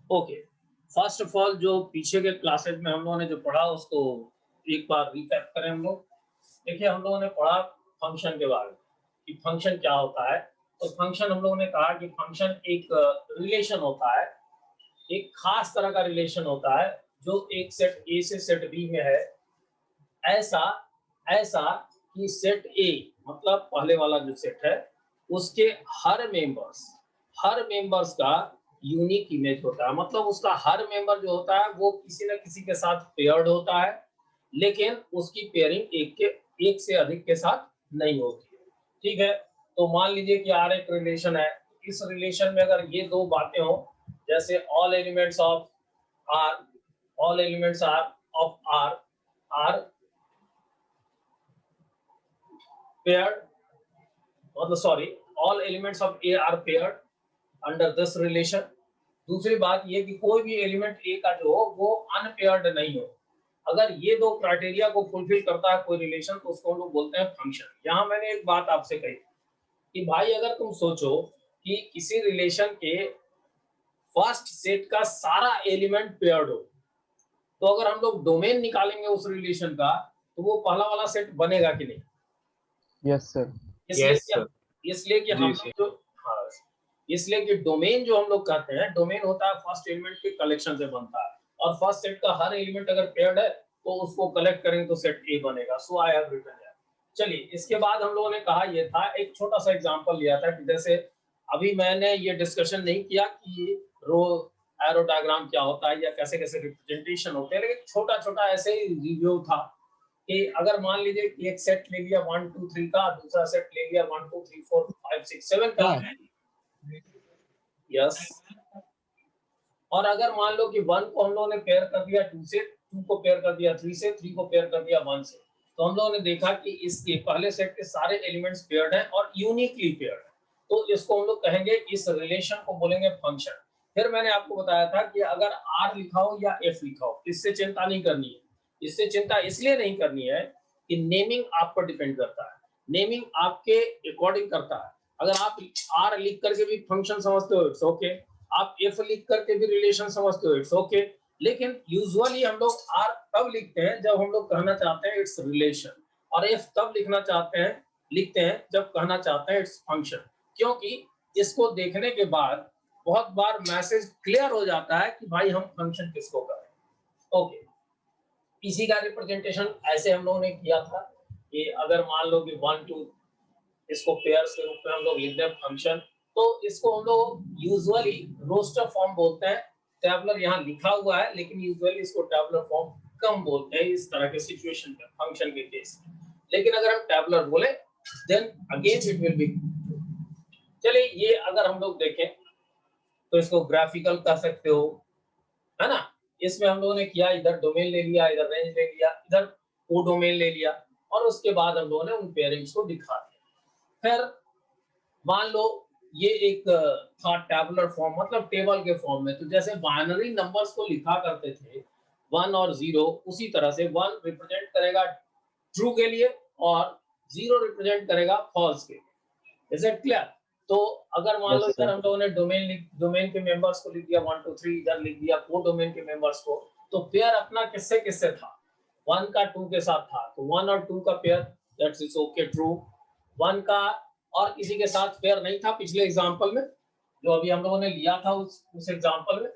Okay, first of all जो पीछे के क्लासेस में हम लोगों ने जो पढ़ा उसको एक बार रिकैप करें हम लोग। देखिए हम लोगों ने पढ़ा फंक्शन के बारे में कि फंक्शन क्या होता है। तो फंक्शन हम लोगों ने कहा कि फंक्शन एक रिलेशन होता है, एक खास तरह का रिलेशन होता है जो एक सेट ए से सेट बी में है। ऐसा ऐसा कि सेट ए मतलब पहले वाला जो सेट है उसके हर मेंबर्स का यूनिक इमेज होता है, मतलब उसका हर मेंबर जो होता है वो किसी न किसी के साथ पेयर्ड होता है, लेकिन उसकी पेयरिंग एक से अधिक के साथ नहीं होती है। ठीक है, तो मान लीजिए कि आर एक रिलेशन है। इस रिलेशन में अगर ये दो बातें हो, जैसे are all elements are of are paired, मतलब sorry, all elements of A are paired under this relation. दूसरी बात ये कि कोई भी एलिमेंट ए का जो हो वो अनपेयर्ड नहीं हो। अगर ये दो क्राइटेरिया को फुलफिल करता है कोई रिलेशन तो उसको हम लोग बोलते हैं फंक्शन। यहाँ मैंने एक बात आपसे कही कि भाई अगर तुम सोचो कि किसी रिलेशन के फर्स्ट सेट का सारा एलिमेंट पेयर्ड हो, तो अगर हम लोग डोमेन निकालेंगे उस रिलेशन का तो वो पहला वाला सेट बनेगा कि नहीं? Yes sir. इसलिए यस क्या, सर। इसलिए कि हम जी लोग सर। जो, हाँ, इसलिए कि डोमेन जो हम लोग कहते हैं, डोमेन होता है फर्स्ट एलिमेंट के कलेक्शन से बनता है, और फर्स्ट सेट का हर एलिमेंट अगर पेयर्ड है तो उसको कलेक्ट करेंगे तो सेट ए बनेगा। सो आई हैव रिटन दैट। चलिए इसके बाद हम लोगों ने कहा, ये था एक छोटा सा एग्जांपल लिया था कि जैसे अभी मैंने ये डिस्कशन नहीं किया कि रो एरो डायग्राम क्या होता है या कैसे कैसे रिप्रेजेंटेशन होते हैं, लेकिन छोटा छोटा ऐसे ही रिव्यू था कि अगर मान लीजिए कि एक सेट ले लिया 1 2 3 का, दूसरा सेट ले लिया 1 2 3 4 5 6 7 का। यस, और अगर मान लो कि 1 को हम लोगों ने पेयर कर दिया 2 से, 2 को पेयर कर दिया 3 से, 3 को पेयर कर दिया 1 से, तो हम लोगों ने देखा कि इसके पहले सेट के सारे एलिमेंट्स पेयर्ड हैं और यूनिकली पेयर्ड हैं। तो इसको हम लोग कहेंगे, इस रिलेशन को बोलेंगे फंक्शन। फिर मैंने आपको बताया था कि अगर आर लिखा हो या एफ लिखा हो, इससे चिंता नहीं करनी है। इससे चिंता इसलिए नहीं करनी है कि नेमिंग आप पर डिपेंड करता है, नेमिंग आपके अकॉर्डिंग करता है। अगर आप आर लिख करके भी फंक्शन समझते हो, इट्स ओके। आप एफ लिख करके भी रिलेशन समझते हो, इट्स ओके। लेकिन यूजुअली हम लोग आर तब लिखते हैं जब हम लोग कहना चाहते हैं इट्स रिलेशन, और एफ तब लिखते हैं जब कहना चाहते हैं इट्स फंक्शन। क्योंकि इसको देखने के बाद बहुत बार मैसेज क्लियर हो जाता है कि भाई हम फंक्शन किसको करें। ओके, इसी का रिप्रेजेंटेशन ऐसे हम लोगों ने किया था कि अगर मान लो कि 1 2 इसको पेयर्स के रूप में हम लोग लिखते हैं फंक्शन, तो इसको हम लोग यूजुअली रोस्टर फॉर्म बोलते हैं। टैबुलर यहाँ लिखा हुआ है लेकिन यूजुअली इसको टैबुलर फॉर्म कम बोलते हैं इस तरह के सिचुएशन में, फंक्शन के केस में। लेकिन अगर हम टैबुलर बोले then again it will be. चलिए ये अगर हम लोग देखें तो इसको ग्राफिकल कह सकते हो, है ना। इसमें हम लोगों ने किया, इधर डोमेन ले लिया, इधर रेंज ले लिया, इधर को डोमेन ले लिया, और उसके बाद हम लोगों ने उन पेयरिंग्स को दिखा दिया। फिर मान लो ये एक था टैबुलर फॉर्म, मतलब टेबल के फॉर्म में। तो जैसे बाइनरी नंबर्स को लिखा करते थे 1 और 0, उसी तरह से 1 रिप्रेजेंट करेगा ट्रू के लिए और 0 रिप्रेजेंट करेगा फॉल्स के लिए। Is it clear? तो अगर मान लो यस इधर सर। हम लोगों ने डोमेन के मेंबर्स को लिख दिया 1 2 3, इधर लिख दिया को डोमेन के मेंबर्स को, तो पेयर अपना किससे किससे था? 1 का 2 के साथ था, तो 1 और 2 का pair, that's is okay true. 1 का और किसी के साथ पेयर नहीं था पिछले एग्जांपल में, जो अभी हम लोगों ने लिया था उस एग्जांपल में।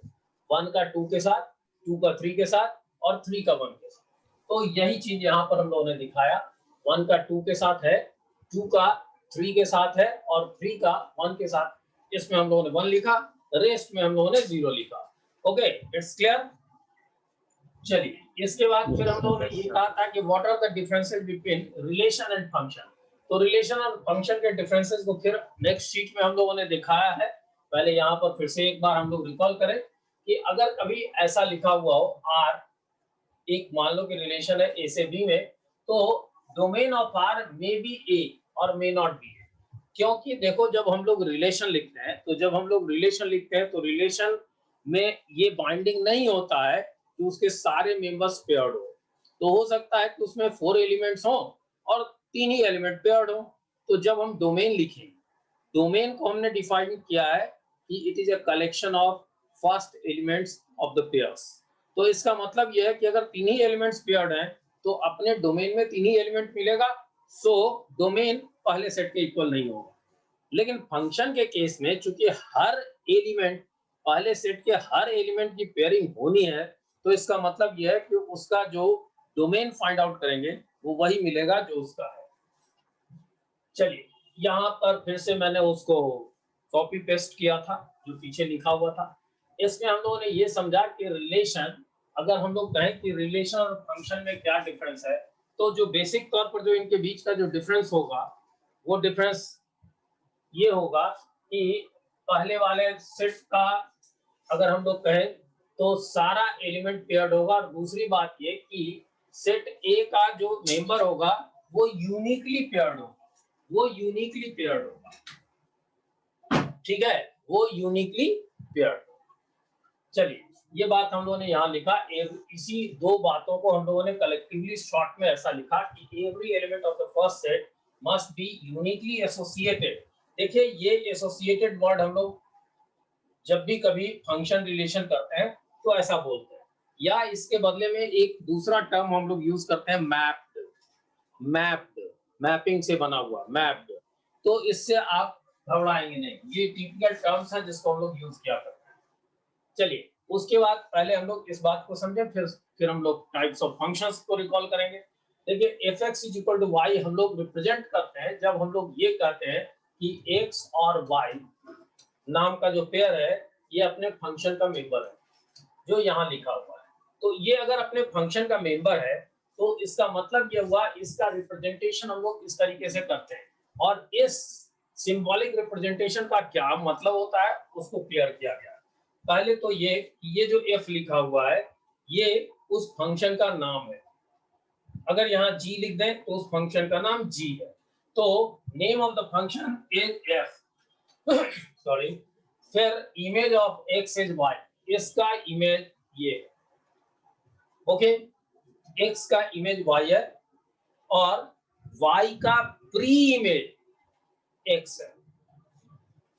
1 का 2 के साथ, 2 का 3 के साथ और 3 का 1 के साथ। तो यही चीज यहाँ पर हम लोगों ने दिखाया। 1 का 2 के साथ है, 2 का 3 के साथ है और 3 का 1 के साथ। इसमें हम लोगों ने 1 लिखा, रेस्ट में हम लोगों ने 0 लिखा। Okay, it's clear. चलिए इसके बाद फिर हम लोगों ने ये कहा था कि what are the differences between relation and function. तो रिलेशन और फंक्शन के डिफरेंसेस को फिर नेक्स्ट शीट में हम लोगों ने दिखाया है। पहले यहाँ पर फिर से एक बार हम लोग रिकॉल करें कि अगर कभी ऐसा लिखा हुआ हो आर, एक मान लो कि रिलेशन है ए से बी में, तो domain of R may be A और मे नॉट बी। क्योंकि देखो जब हम लोग रिलेशन लिखते हैं, तो रिलेशन में ये बाइंडिंग नहीं होता है कि उसके सारे मेंबर्स पेयर्ड हो। तो हो सकता है कि उसमें 4 एलिमेंट्स हो और 3 ही एलिमेंट पेयर्ड हो। तो जब हम डोमेन लिखें, डोमेन को हमने डिफाइन किया है कि it is a collection of first elements of the pairs. तो इसका मतलब यह है कि अगर तीन ही एलिमेंट्स पेयर्ड हैं तो अपने डोमेन में तीन ही एलिमेंट मिलेगा, सो डोमेन पहले सेट के इक्वल नहीं होगा। लेकिन फंक्शन के केस में चूंकि हर एलिमेंट पहले सेट के हर एलिमेंट की पेयरिंग होनी है, तो इसका मतलब यह है कि उसका जो डोमेन फाइंड आउट करेंगे वो वही मिलेगा जो उसका है। चलिए यहाँ पर फिर से मैंने उसको कॉपी पेस्ट किया था जो पीछे लिखा हुआ था। इसमें हम लोगों ने ये समझा कि रिलेशन, अगर हम लोग कहें कि रिलेशन और फंक्शन में क्या डिफरेंस है, तो जो बेसिक तौर पर जो इनके बीच का जो डिफरेंस होगा वो डिफरेंस ये होगा कि पहले वाले सेट का अगर हम लोग कहें तो सारा एलिमेंट पेयर्ड होगा, और दूसरी बात ये कि सेट ए का जो मेंबर होगा वो यूनिकली पेयर्ड होगा, वो यूनिकली पेयर्ड होगा, ठीक है, वो यूनिकली पेयर्ड। चलिए ये बात हम लोगों ने यहाँ लिखा, इसी दो बातों को हम लोगों ने कलेक्टिवली शॉर्ट में ऐसा लिखा कि every element of the first set must be uniquely associated. देखिए ये एसोसिएटेड वर्ड हम लोग जब भी कभी फंक्शन रिलेशन करते हैं तो ऐसा बोलते हैं, या इसके बदले में एक दूसरा टर्म हम लोग यूज करते हैं मैप्ड, मैप्ड, मैपिंग से बना हुआ मैप्ड। तो इससे आप घबराएंगे नहीं, ये टिपिकल टर्म्स है जिसको हम लोग यूज किया करते हैं। चलिए उसके बाद पहले हम लोग इस बात को समझें, फिर हम लोग टाइप्स ऑफ फंक्शंस को रिकॉल करेंगे। देखिए fx = y हम लोग रिप्रेजेंट करते हैं जब हम लोग ये कहते हैं कि x और y नाम का जो पेयर है ये अपने फंक्शन का मेंबर है जो यहाँ लिखा हुआ है। तो ये अगर अपने फंक्शन का मेंबर है तो इसका मतलब ये हुआ, इसका रिप्रेजेंटेशन हम लोग इस तरीके से करते हैं, और इस सिंबॉलिक रिप्रेजेंटेशन का क्या मतलब होता है उसको क्लियर किया गया। पहले तो ये जो f लिखा हुआ है ये उस फंक्शन का नाम है, अगर यहाँ g लिख दें तो उस फंक्शन का नाम g है, तो name of the function is f sorry. फिर image of x is y, इसका इमेज ये, ओके, x का इमेज y है और y का प्री इमेज x है,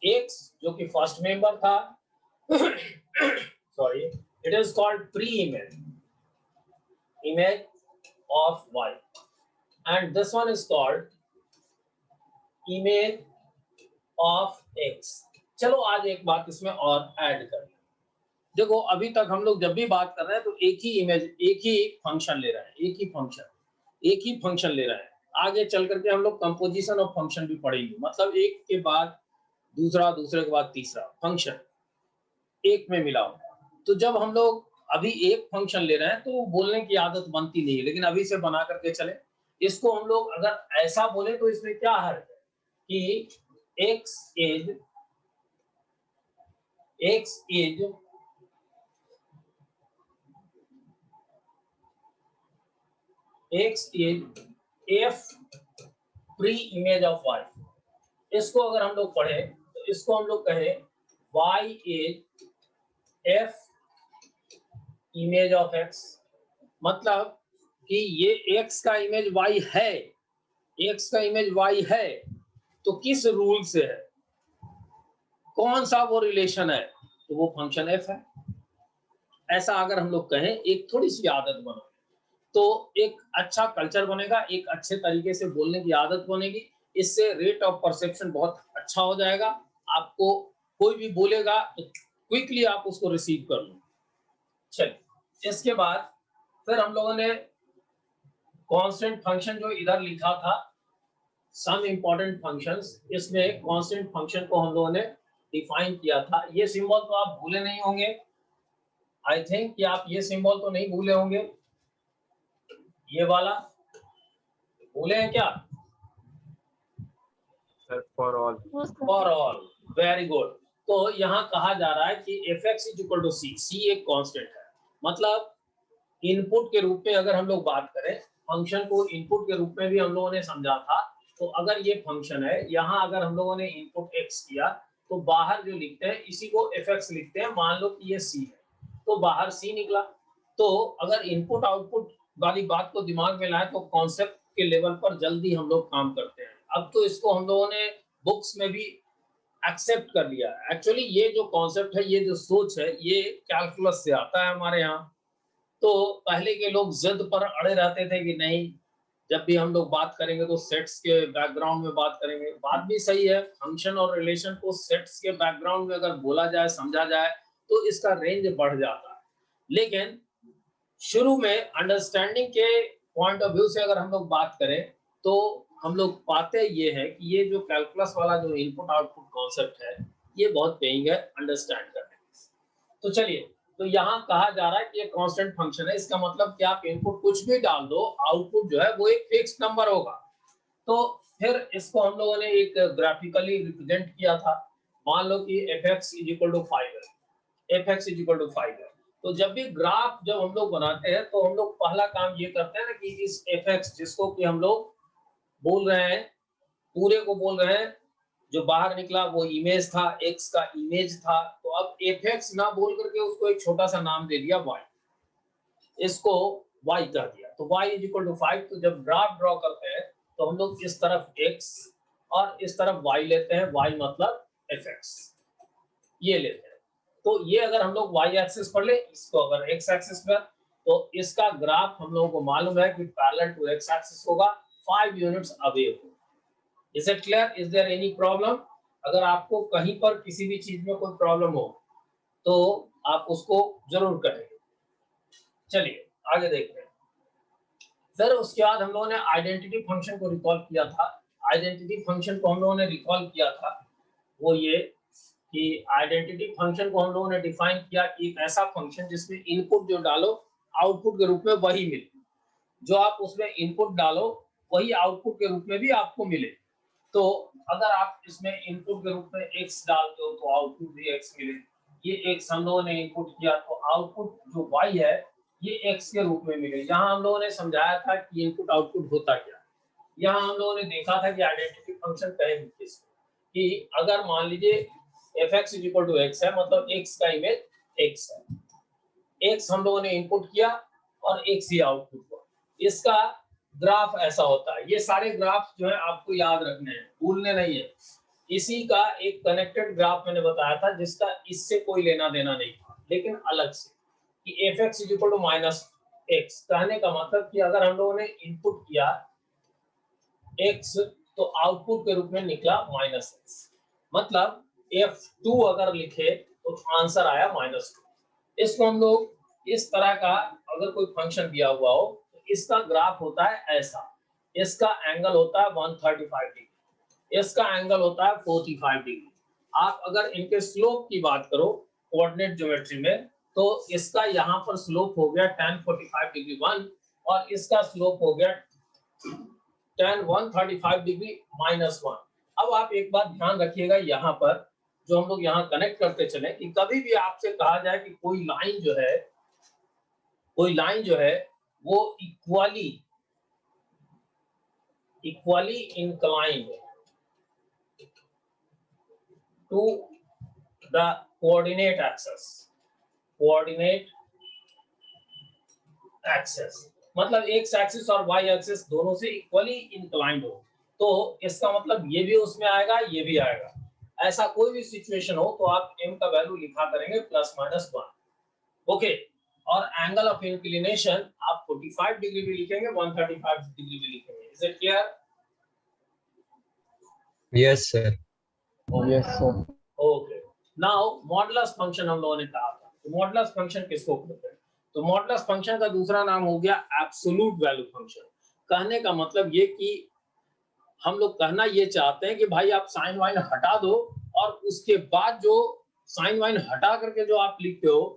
x जो कि फर्स्ट मेंबर था sorry, it is called pre-image, image of y, and this one is called image of x। चलो आज एक बात इसमें और ऐड करें। देखो अभी तक हम लोग जब भी बात कर रहे हैं तो एक ही इमेज, एक ही फंक्शन ले रहे हैं, एक ही फंक्शन ले रहे हैं। आगे चल करके हम लोग कंपोजिशन ऑफ फंक्शन भी पढ़ेंगे, मतलब एक के बाद दूसरा, दूसरे के बाद तीसरा फंक्शन एक में मिला हो। तो जब हम लोग अभी एक फंक्शन ले रहे हैं तो बोलने की आदत बनती नहीं है, लेकिन अभी से बना करके चले। इसको हम लोग अगर ऐसा बोले तो इसमें क्या हर्ज है कि x is f pre image of y। इसको अगर हम लोग पढ़े तो इसको हम लोग कहें y is f image of x, मतलब कि ये x का इमेज y है, x का इमेज y है, तो किस रूल से है, कौन सा वो रिलेशन है, तो वो फंक्शन f है। ऐसा अगर हम लोग कहें, एक थोड़ी सी आदत बनो तो एक अच्छा कल्चर बनेगा, एक अच्छे तरीके से बोलने की आदत बनेगी, इससे रेट ऑफ परसेप्शन बहुत अच्छा हो जाएगा। आपको कोई भी बोलेगा तो क्विकली आप उसको रिसीव कर लो। चलिए इसके बाद फिर हम लोगों ने कांस्टेंट फंक्शन जो इधर लिखा था, सम इंपॉर्टेंट फंक्शंस, इसमें कांस्टेंट फंक्शन को हम लोगों ने डिफाइन किया था। ये सिंबल तो आप भूले नहीं होंगे, आई थिंक कि आप ये सिंबल तो नहीं भूले होंगे, ये वाला भूले हैं क्या? For all, very good. तो यहाँ कहा जा रहा है कि fx = c, c एक कांस्टेंट है, मतलब इनपुट के रूप में अगर हम लोग बात करें, फंक्शन को इनपुट के रूप में भी हम लोगों ने समझा था। तो अगर ये फंक्शन है, यहाँ अगर हम लोगों ने इनपुट x किया तो बाहर जो लिखते हैं इसी को fx लिखते हैं। मान लो कि ये c है तो बाहर c निकला। तो अगर इनपुट आउटपुट वाली बात को दिमाग में लाए तो कॉन्सेप्ट के लेवल पर जल्दी हम लोग काम करते हैं। अब तो इसको हम लोगों ने बुक्स में भी एक्सेप्ट कर लिया। एक्चुअली ये जो कॉन्सेप्ट है, ये जो सोच है, ये कैलकुलस से आता है हमारे यहाँ। तो पहले के लोग जिद पर अड़े रहते थे कि नहीं, जब भी हम लोग बात करेंगे तो सेट्स के बैकग्राउंड में बात करेंगे। बात भी सही है, फंक्शन और रिलेशन को सेट्स के बैकग्राउंड में अगर बोला जाए, समझा जाए, तो इसका रेंज बढ़ जाता है। लेकिन शुरू में अंडरस्टैंडिंग के पॉइंट ऑफ व्यू से अगर हम लोग बात करें, तो हम लोग पाते ये है कि ये जो कैलकुलस वाला जो इनपुट आउटपुट कॉन्सेप्ट है, ये बहुत पेइंग है अंडरस्टैंड करने में। तो चलिए, तो यहाँ कहा जा रहा है कि ये कांस्टेंट फंक्शन है। इसका मतलब कि आप इनपुट कुछ भी डाल दो, आउटपुट जो है वो एक फिक्स नंबर होगा। तो फिर इसको हम लोगों ने एक ग्राफिकली रिप्रेजेंट किया था। मान लो कि fx इज इक्वल टू 5 है, fx इज इक्वल टू 5 है। तो जब भी ग्राफ जब हम लोग बनाते हैं, तो हम लोग पहला काम ये करते हैं ना कि इस fx, जिसको कि हम लोग बोल रहे हैं, पूरे को बोल रहे हैं, जो बाहर निकला वो इमेज था, x का इमेज था। तो अब fx ना बोल करके उसको एक छोटा सा नाम दे दिया y, इसको y कर दिया। तो y इज इक्वल टू 5। तो जब ग्राफ ड्रॉ करते हैं, तो हम लोग इस तरफ x और इस तरफ y लेते हैं, y मतलब fx, ये लेते हैं। तो ये अगर हम लोग y एक्सिस पर ले, इसको अगर x एक्सिस पर, तो इसका ग्राफ हम लोगों को मालूम है कि पैरेलल टू x एक्सिस होगा, 5 यूनिट्स अवे होगा। Is it clear? Is there any problem? अगर आपको कहीं पर किसी भी चीज में कोई प्रॉब्लम हो, तो आप उसको जरूर कहेंगे। चलिए आगे देखते हैं। फिर उसके बाद हम लोगों ने आइडेंटिटी फंक्शन को रिकॉल किया था। आइडेंटिटी फंक्शन को हम लोगों ने रिकॉल किया था, वो ये कि आइडेंटिटी फंक्शन को हम लोगों ने डिफाइन किया कि एक ऐसा फंक्शन जिसमें इनपुट जो डालो, आउटपुट के रूप में वही मिले। जो आप उसमें इनपुट डालो, वही आउटपुट के रूप में भी आपको मिले। तो अगर आप इसमें इनपुट के रूप में x डालते हो, तो आउटपुट भी x मिले। ये x हम लोगों ने इनपुट किया, तो आउटपुट जो y है, ये x के रूप में मिले। यहाँ हम लोगों ने समझाया था कि इनपुट आउटपुट होता क्या। यहाँ हम लोगों ने देखा था कि आइडेंटिटी फंक्शन कहेंगे किसको, कि अगर मान लीजिए fx is equal to x है, मतलब x का इमेज x है। x हम लोगों ने इनपुट किया और x ही आउटपुट हुआ। इसका ग्राफ ऐसा होता है। ये सारे ग्राफ जो है आपको याद रखने हैं, भूलने नहीं है। इसी का एक कनेक्टेड ग्राफ मैंने बताया था, जिसका इससे कोई लेना देना नहीं था, लेकिन अलग से, कि fx is equal to minus x. कहने का मतलब कि अगर हम लोगों ने इनपुट किया x, तो आउटपुट के रूप में निकला माइनस एक्स। मतलब f2 अगर लिखे तो आंसर आया -2। इसको हम लोग इस तरह का, अगर कोई फंक्शन दिया हुआ हो, तो इसका ग्राफ होता है ऐसा। इसका एंगल होता है 135 डिग्री, इसका एंगल होता है 45 डिग्री। आप अगर इनके स्लोप की बात करो कोऑर्डिनेट ज्योमेट्री में, तो इसका यहाँ पर स्लोप हो गया tan 45 डिग्री 1, और इसका स्लोप हो गया tan 135 डिग्री -1। अब आप एक बात ध्यान रखिएगा, यहाँ पर जो हम लोग यहाँ कनेक्ट करते चले, कि कभी भी आपसे कहा जाए कि कोई लाइन जो है वो equally inclined to the coordinate axes, मतलब एक्स एक्सिस और वाई एक्सिस दोनों से इक्वली इंक्लाइंड हो, तो इसका मतलब ये भी उसमें आएगा, ये भी आएगा। ऐसा कोई भी सिचुएशन हो, तो आप m का वैल्यू लिखा करेंगे +-1। ओके। और एंगल ऑफ इंक्लिनेशन आप 45 डिग्री भी लिखेंगे, 135 डिग्री भी लिखेंगे। Is it clear? Yes, sir. Yes, sir. Okay. Now modulus function हम लोगों ने कहा था। तो मॉडुलस फंक्शन किसको कहते हैं? तो मॉडुलस फंक्शन का दूसरा नाम हो गया एब्सोल्यूट वैल्यू फंक्शन। कहने का मतलब ये कि हम लोग कहना ये चाहते हैं कि भाई आप साइन वाइन हटा दो, और उसके बाद जो साइन वाइन हटा करके जो आप लिखते हो,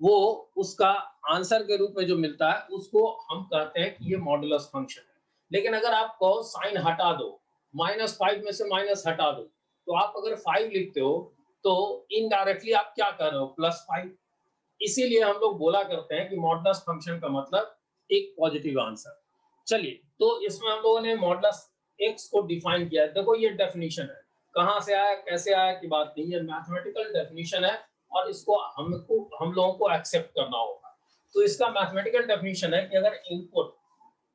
वो उसका आंसर के रूप में जो मिलता है, उसको हम कहते हैं कि ये मॉडुलस फंक्शन है। लेकिन अगर आप कहो साइन हटा दो, -5 में से माइनस हटा दो, तो आप अगर 5 लिखते हो, तो इनडायरेक्टली आप क्या कर रहे हो? +5। इसीलिए हम लोग बोला करते हैं कि मॉडुलस फंक्शन का मतलब एक पॉजिटिव आंसर। चलिए, तो इसमें हम लोगों ने मॉडुलस एक्स को डिफाइन किया है। देखो ये डेफिनेशन है, कहाँ से आया कैसे आया की बात नहीं है, मैथमेटिकल डेफिनेशन है, और इसको हम लोगों को एक्सेप्ट करना होगा। तो इसका मैथमेटिकल डेफिनेशन है कि अगर इनपुट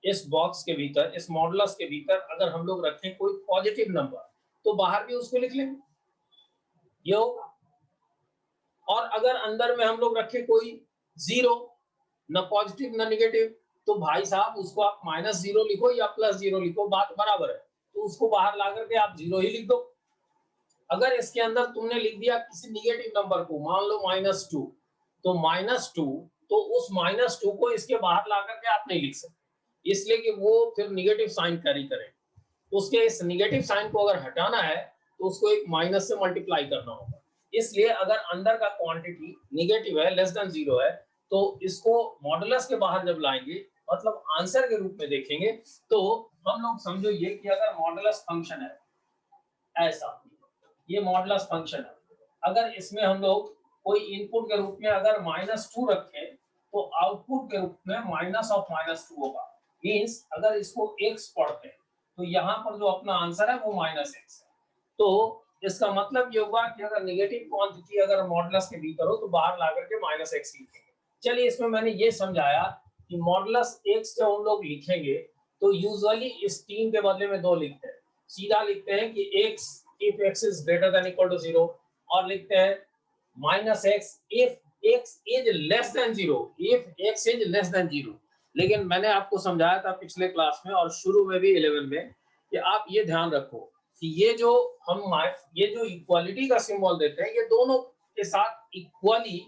इस बॉक्स के भीतर, इस मॉडुलस के भीतर अगर हम लोग रखें कोई पॉजिटिव नंबर, तो बाहर भी उसको लिख लेंगे। ये होगा। और अगर अंदर में हम लोग रखे कोई जीरो, न पॉजिटिव न निगेटिव, तो भाई साहब उसको आप -0 लिखो या +0 लिखो, बात बराबर है। तो उसको बाहर ला करके आप 0 ही लिख दो। अगर इसके अंदर तुमने लिख दिया किसी निगेटिव नंबर को, मान लो -2, तो -2, तो उस -2 को इसके बाहर ला करके आप नहीं लिख सकते, इसलिए कि वो फिर निगेटिव साइन कैरी करे। उसके इस निगेटिव साइन को अगर हटाना है तो उसको एक माइनस से मल्टीप्लाई करना होगा। इसलिए अगर अंदर का क्वांटिटी निगेटिव है, लेस देन 0 है, तो इसको मॉडुलस के बाहर जब लाएंगे, मतलब आंसर के रूप में देखेंगे, तो हम लोग समझो ये कि अगर मॉडुलस फंक्शन है ऐसा, ये मॉडुलस फंक्शन है, अगर इसमें हम लोग कोई इनपुट के रूप में अगर -2 रखें, तो आउटपुट के रूप में -2 होगा। मींस अगर इसको x पढ़ते हैं तो यहाँ पर जो अपना आंसर है वो -x है। तो इसका मतलब ये होगा कि अगर नेगेटिव क्वांटिटी अगर मॉडुलस के भीतर हो तो बाहर ला करके -x लिखेंगे। चलिए, इसमें मैंने ये समझाया कि मॉडुलस x जब हम लोग लिखेंगे तो यूजुअली इस 3 के बदले में 2 लिखते हैं। सीधा लिखते हैं कि x if x is greater than equal to 0, और लिखते हैं -x if x is less than 0, if x is less than 0। लेकिन मैंने आपको समझाया था पिछले क्लास में और शुरू में भी 11 में कि आप ये ध्यान रखो कि ये जो इक्वालिटी का सिंबल देते हैं, ये दोनों के साथ इक्वली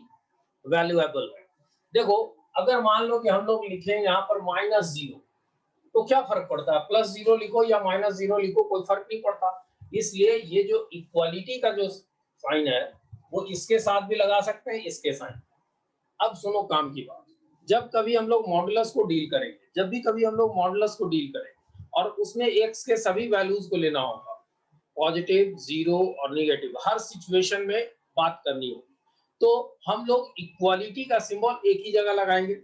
वैल्यूएबल है। देखो, अगर मान लो कि हम लोग लिखें यहाँ पर -0, तो क्या फर्क पड़ता है, +0 लिखो या -0 लिखो, कोई फर्क नहीं पड़ता। इसलिए ये जो इक्वालिटी का जो साइन है वो इसके साथ भी लगा सकते हैं, इसके साइन। अब सुनो काम की बात, जब कभी हम लोग मॉडुलस को डील करेंगे, जब भी कभी हम लोग मॉडुलस को डील करेंगे और उसमें x के सभी वैल्यूज को लेना होगा, पॉजिटिव, 0 और निगेटिव, हर सिचुएशन में बात करनी होगी, तो हम लोग इक्वालिटी का सिंबल एक ही जगह लगाएंगे।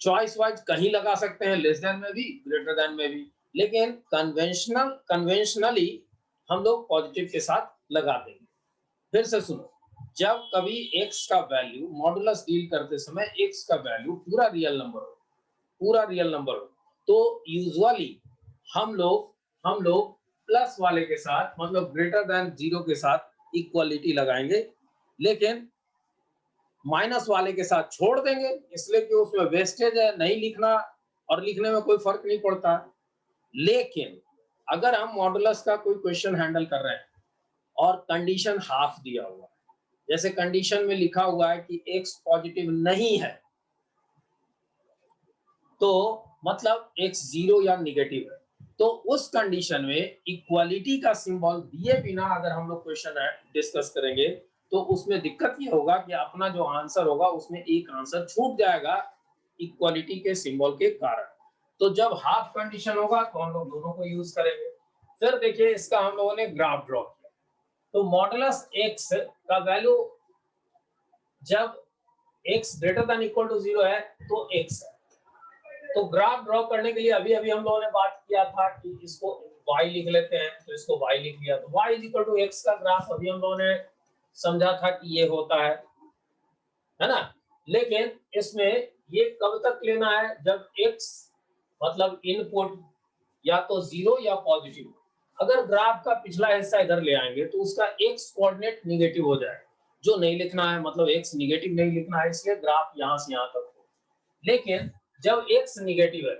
चॉइस वाइज कहीं लगा सकते हैं, लेस देन में भी, ग्रेटर देन में भी, लेकिन कन्वेंशनली हम लोग पॉजिटिव के साथ लगा देंगे। फिर से सुनो, जब कभी x का वैल्यू मॉडुलस डील करते समय x का वैल्यू पूरा रियल नंबर हो, तो यूजुअली हम लोग प्लस वाले के साथ, मतलब ग्रेटर देन 0 के साथ इक्वालिटी लगाएंगे, लेकिन माइनस वाले के साथ छोड़ देंगे, इसलिए कि उसमें वेस्टेज है, नहीं लिखना और लिखने में कोई फर्क नहीं पड़ता। लेकिन अगर हम मॉडुलस का कोई क्वेश्चन हैंडल कर रहे हैं और कंडीशन हाफ दिया हुआ है, जैसे कंडीशन में लिखा हुआ है कि x पॉजिटिव नहीं है, तो मतलब x 0 या निगेटिव है, तो उस कंडीशन में इक्वालिटी का सिंबल दिए बिना अगर हम लोग क्वेश्चन डिस्कस करेंगे, तो उसमें दिक्कत ये होगा कि अपना जो आंसर होगा उसमें एक आंसर छूट जाएगा इक्वालिटी के सिंबल के कारण। तो जब हाफ कंडीशन होगा तो हम लोग दोनों को यूज करेंगे। फिर देखिए, इसका हम लोगों ने ग्राफ ड्रॉ किया, तो मॉडुलस x का वैल्यू जब x greater than equal to 0 है तो x है। तो ग्राफ ड्रॉ करने के लिए अभी हम लोगों ने बात किया था कि इसको y लिख लेते हैं, तो इसको y लिख लिया, तो y is equal to x का ग्राफ अभी हम लोगों ने समझा था कि ये होता है ना। लेकिन इसमें ये कब तक लेना है, जब x मतलब इनपुट या तो 0 या पॉजिटिव, अगर ग्राफ का पिछला हिस्सा इधर ले आएंगे तो उसका x कोऑर्डिनेट निगेटिव हो जाएगा, जो नहीं लिखना है, मतलब x निगेटिव नहीं लिखना है, इसलिए ग्राफ यहां से यहां तक हो। लेकिन जब x निगेटिव है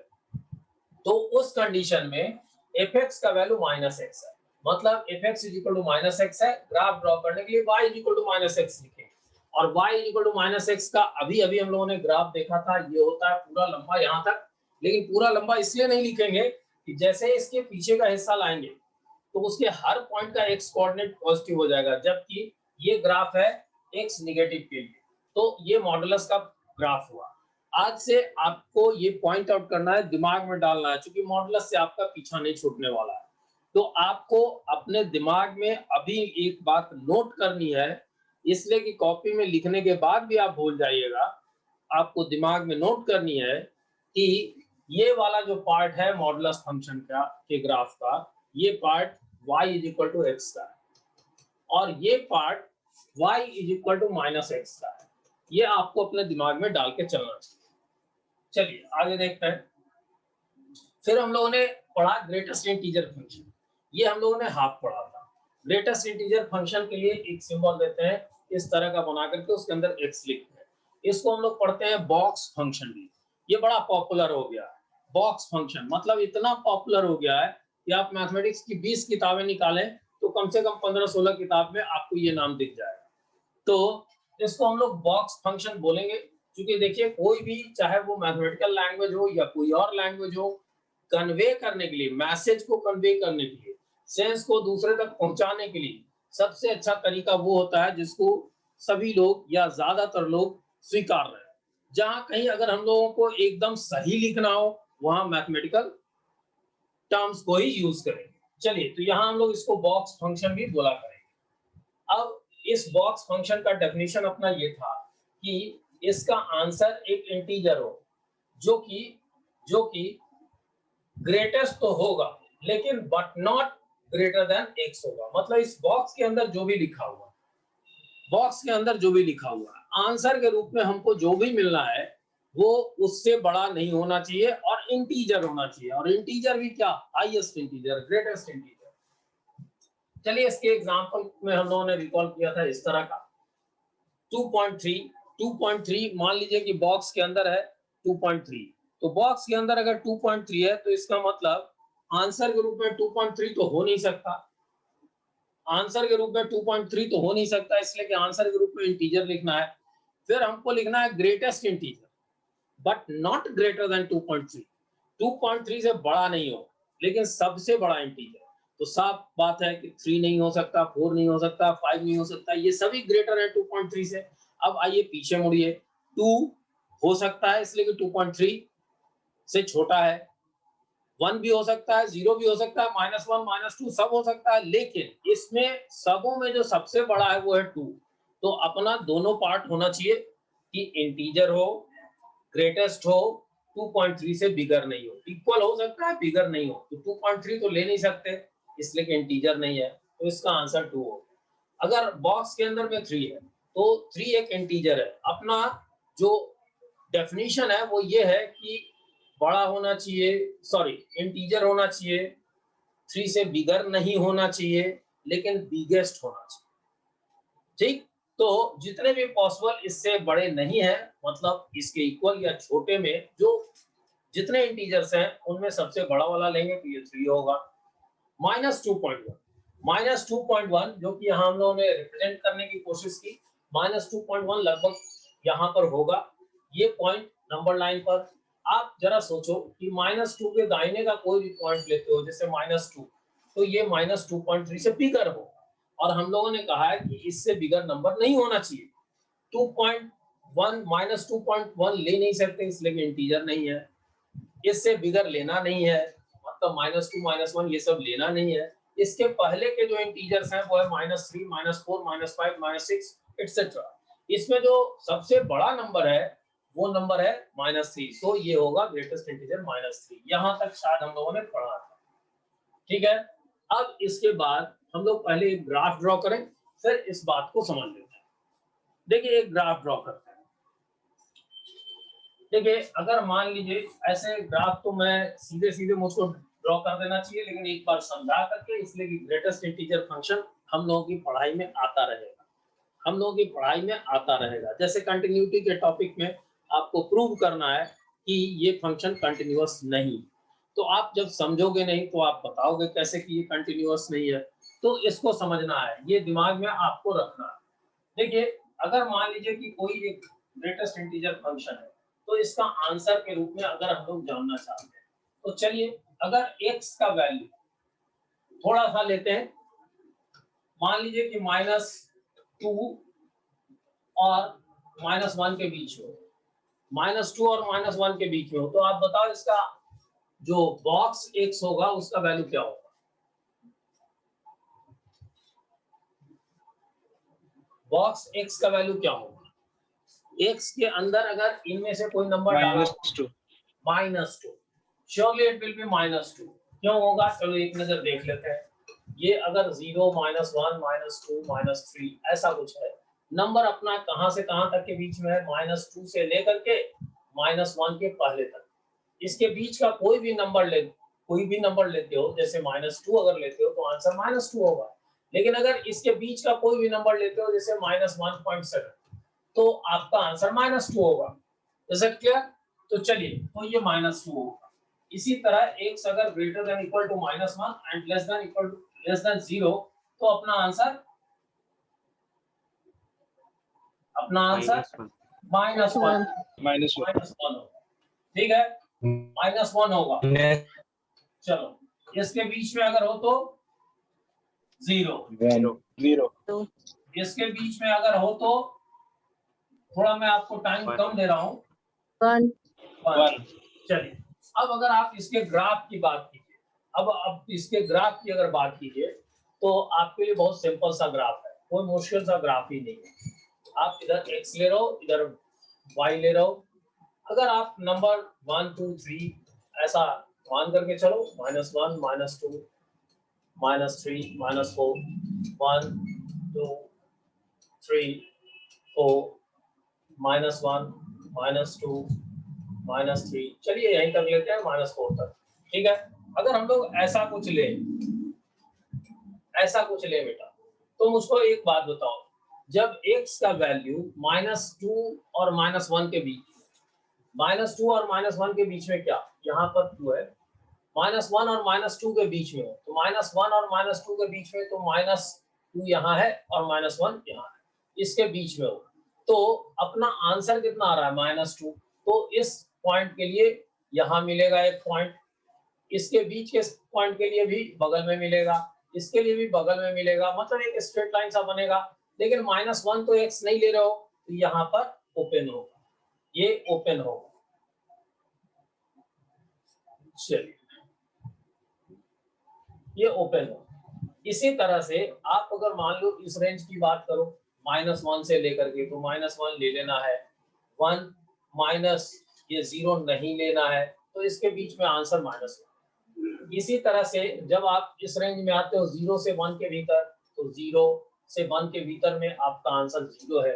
तो उस कंडीशन में fx का वैल्यू -x है, मतलब fx is equal to -x है। ग्राफ ड्रॉ करने के लिए y is equal to -x लिखेंगे, और y is equal to -x का अभी हम लोगों ने ग्राफ देखा था, ये होता है पूरा लंबा यहां तक। लेकिन पूरा लंबा इसलिए नहीं लिखेंगे कि जैसे इसके पीछे का हिस्सा लाएंगे तो उसके हर पॉइंट का x कोऑर्डिनेट पॉजिटिव हो जाएगा, जबकि ये ग्राफ है x निगेटिव के लिए। तो ये मॉडुलस का ग्राफ हुआ। आज से आपको ये पॉइंट आउट करना है, दिमाग में डालना है, क्योंकि मॉडुलस से आपका पीछा नहीं छूटने वाला है। तो आपको अपने दिमाग में अभी एक बात नोट करनी है, इसलिए कि कॉपी में लिखने के बाद भी आप भूल जाइएगा। आपको दिमाग में नोट करनी है कि ये वाला जो पार्ट है मॉडुलस फंक्शन का के ग्राफ का, ये part y is equal to x का है, और ये part y is equal to -x का है। ये आपको अपने दिमाग में डाल के चलना चाहिए। चलिए आगे देखते हैं। फिर हम लोगों ने पढ़ा ग्रेटेस्ट इंटीजर फंक्शन, ये हम लोगों ने हाफ पढ़ा था। ग्रेटेस्ट इंटीजर फंक्शन के लिए एक सिंबल देते हैं इस तरह का बना करके, उसके अंदर x लिखते हैं। इसको हम लोग पढ़ते हैं बॉक्स फंक्शन भी। ये बड़ा पॉपुलर हो गया है बॉक्स फंक्शन, मतलब इतना पॉपुलर हो गया है कि आप मैथमेटिक्स की 20 किताबें निकालें तो कम से कम 15-16 किताब में आपको ये नाम दिख जाएगा। तो इसको हम लोग बॉक्स फंक्शन बोलेंगे, क्योंकि देखिए कोई भी, चाहे वो मैथमेटिकल लैंग्वेज हो या कोई और लैंग्वेज हो, कन्वे करने के लिए, मैसेज को कन्वे करने के लिए, सेंस को दूसरे तक पहुंचाने के लिए सबसे अच्छा तरीका वो होता है जिसको सभी लोग या ज्यादातर लोग स्वीकार रहे हैं। जहां कहीं अगर हम लोगों को एकदम सही लिखना हो वहां मैथमेटिकल टर्म्स को ही यूज करेंगे। चलिए, तो यहां हम लोग इसको बॉक्स फंक्शन भी बोला करेंगे। अब इस बॉक्स फंक्शन का डेफिनेशन अपना ये था कि इसका आंसर एक इंटीजर हो जो कि ग्रेटेस्ट तो होगा लेकिन but not greater than x होगा। मतलब इस बॉक्स के अंदर जो भी लिखा हुआ, बॉक्स के अंदर जो भी लिखा हुआ है, आंसर के रूप में हमको जो भी मिलना है वो उससे बड़ा नहीं होना चाहिए और इंटीजर होना चाहिए। और इंटीजर भी क्या, हाईएस्ट इंटीजर, ग्रेटेस्ट इंटीजर। चलिए, इसके एग्जांपल में हम लोगों ने रिकॉल किया था इस तरह का 2.3 मान लीजिए कि बॉक्स के अंदर है 2.3। तो बॉक्स के अंदर अगर 2.3 है तो इसका मतलब आंसर के रूप में 2.3 तो हो नहीं सकता, आंसर के रूप में 2.3 तो हो नहीं सकता, इसलिए कि आंसर के रूप में इंटीजर लिखना है। फिर हमको लिखना है greatest integer but not greater than 2.3। 2.3 से बड़ा नहीं हो लेकिन सबसे बड़ा इंटीजर। तो साफ बात है कि 3 नहीं हो सकता, 4 नहीं हो सकता, 5 नहीं हो सकता, ये सभी ग्रेटर है 2.3 से। अब आइए पीछे मुड़िए, 2 हो सकता है इसलिए कि 2.3 से छोटा है, 1 भी हो सकता है, 0 भी हो सकता है, -1 -2 सब हो सकता है, लेकिन इसमें सबों में जो सबसे बड़ा है वो है 2। तो अपना दोनों पार्ट होना चाहिए कि इंटीजर हो, ग्रेटेस्ट हो, 2.3 से बिगर नहीं हो। इक्वल हो सकता है, बिगर नहीं हो। तो 2.3 तो ले नहीं सकते इसलिए कि इंटीजर नहीं है, तो इसका आंसर 2 हो। अगर बॉक्स के अंदर में 3 है तो 3 एक इंटीजर है। अपना जो डेफिनेशन है वो ये है कि बड़ा होना चाहिए, सॉरी इंटीजर होना चाहिए, 3 से बिगर नहीं होना चाहिए लेकिन बिगेस्ट होना चाहिए। ठीक, तो जितने भी पॉसिबल इससे बड़े नहीं है, मतलब इसके इक्वल या छोटे में जो जितने इंटीजर्स हैं उनमें सबसे बड़ा वाला लेंगे तो ये 3 होगा। -2.1 -2.1 जो कि यहाँ हम लोगों ने रिप्रेजेंट करने की कोशिश की, -2.1 लगभग यहाँ पर होगा, ये पॉइंट नंबर लाइन पर। आप जरा सोचो कि -2 के दाहिने का कोई भी पॉइंट लेते हो जैसे -2, तो ये -2.3 से बिगर हो, और हम लोगों ने कहा है कि इससे बिगर नंबर नहीं होना चाहिए। 2.1 -2.1 ले नहीं सकते इसलिए कि इंटीजर नहीं है, इससे बिगर लेना नहीं है, मतलब -2 -1 ये सब लेना नहीं है। इसके पहले के जो इंटीजर्स हैं वो है -3 -4 -5 -6 एटसेट्रा। इसमें जो सबसे बड़ा नंबर है वो नंबर है -3, तो ये होगा ग्रेटेस्ट इंटीजर -3। यहां तक शायद हम लोगों ने पढ़ा था, ठीक है। अब इसके बाद हम लोग पहले एक ग्राफ ड्रॉ करें, फिर इस बात को समझ लेते हैं। देखिए, एक ग्राफ ड्रॉ करते हैं। देखिए, अगर मान लीजिए ऐसे ग्राफ तो मैं सीधे सीधे मुझको ड्रॉ कर देना चाहिए, लेकिन एक बार समझा करके, इसलिए कि ग्रेटेस्ट इंटीजर फंक्शन हम लोगों की पढ़ाई में आता रहेगा, हम लोगों की पढ़ाई में आता रहेगा। जैसे कंटिन्यूटी के टॉपिक में आपको प्रूव करना है कि ये फंक्शन कंटिन्यूअस नहीं, तो आप जब समझोगे नहीं तो आप बताओगे कैसे कि ये कंटिन्यूअस नहीं है। तो इसको समझना है, ये दिमाग में आपको रखना है। देखिए, अगर मान लीजिए कि कोई एक ग्रेटेस्ट इंटीजर फंक्शन है, तो इसका आंसर के रूप में अगर हम लोग जानना चाहते हैं तो चलिए, अगर x का वैल्यू थोड़ा सा लेते हैं, मान लीजिए कि -2 और -1 के बीच में, -2 और -1 के बीच में हो, तो आप बताओ इसका जो बॉक्स x होगा उसका वैल्यू क्या होगा? बॉक्स x का वैल्यू क्या होगा? x के अंदर अगर इनमें से कोई नंबर डाला -2 -2, श्योरली इट विल बी -2। क्यों होगा? चलो एक नजर देख लेते हैं। ये अगर 0 -1 -2 -3 ऐसा कुछ है, नंबर अपना कहां से कहां तक के बीच में है, -2 से लेकर के -1 के पहले तक। इसके बीच का कोई भी नंबर लेते हो, जैसे -2 अगर लेते हो तो आंसर -2 होगा। लेकिन अगर इसके बीच का कोई भी नंबर लेते हो जैसे -1.7 तो आपका आंसर -2 होगा। Is it clear? तो चलिए, तो ये -2 होगा। इसी तरह x अगर greater than equal to -1 and less than 0 तो अपना आंसर -1 -1 ठीक है, -1 होगा। चलो, इसके बीच में अगर हो तो 0, 0 इसके बीच में अगर हो तो थोड़ा मैं आपको टाइम कम दे रहा हूँ, 1। चलिए, अब अगर आप इसके ग्राफ की बात कीजिए, अब इसके ग्राफ की अगर बात कीजिए तो आपके लिए बहुत सिंपल सा ग्राफ है, कोई मुश्किल सा ग्राफ ही नहीं है। आप इधर x ले रहे हो, इधर y ले रहे हो। अगर आप नंबर 1 2 3 ऐसा मान करके चलो, -1 -2 -3 -4 1 2 3 4 -1 -2 -3, चलिए यहीं तक लेते हैं -4 तक, ठीक है। अगर हम लोग ऐसा कुछ ले बेटा, तो मुझको एक बात बताओ, जब x का वैल्यू -2 और -1 के बीच, -2 और -1 के बीच में क्या, यहाँ पर 2 है, -1 और -2 के बीच में हो, तो -1 और -2 के बीच में तो -2 यहाँ है और -1 यहाँ है, इसके बीच में हो, तो अपना आंसर कितना आ रहा है -2। तो इस पॉइंट के लिए यहाँ मिलेगा एक पॉइंट, इसके बीच के पॉइंट के लिए भी बगल में मिलेगा, इसके लिए भी बगल में मिलेगा, मतलब एक स्ट्रेट लाइन सा बनेगा। लेकिन -1 तो x नहीं ले रहे हो, तो यहाँ पर ओपन होगा, ये ओपन होगा। चलिए, ये ओपन हो। इसी तरह से आप अगर मान लो इस रेंज की बात करो, -1 से लेकर के, तो -1 ले लेना है, 1 माइनस ये 0 नहीं लेना है, तो इसके बीच में आंसर -1। इसी तरह से जब आप इस रेंज में आते हो 0 से 1 के भीतर, तो 0 से 1 के भीतर में आपका आंसर 0 है,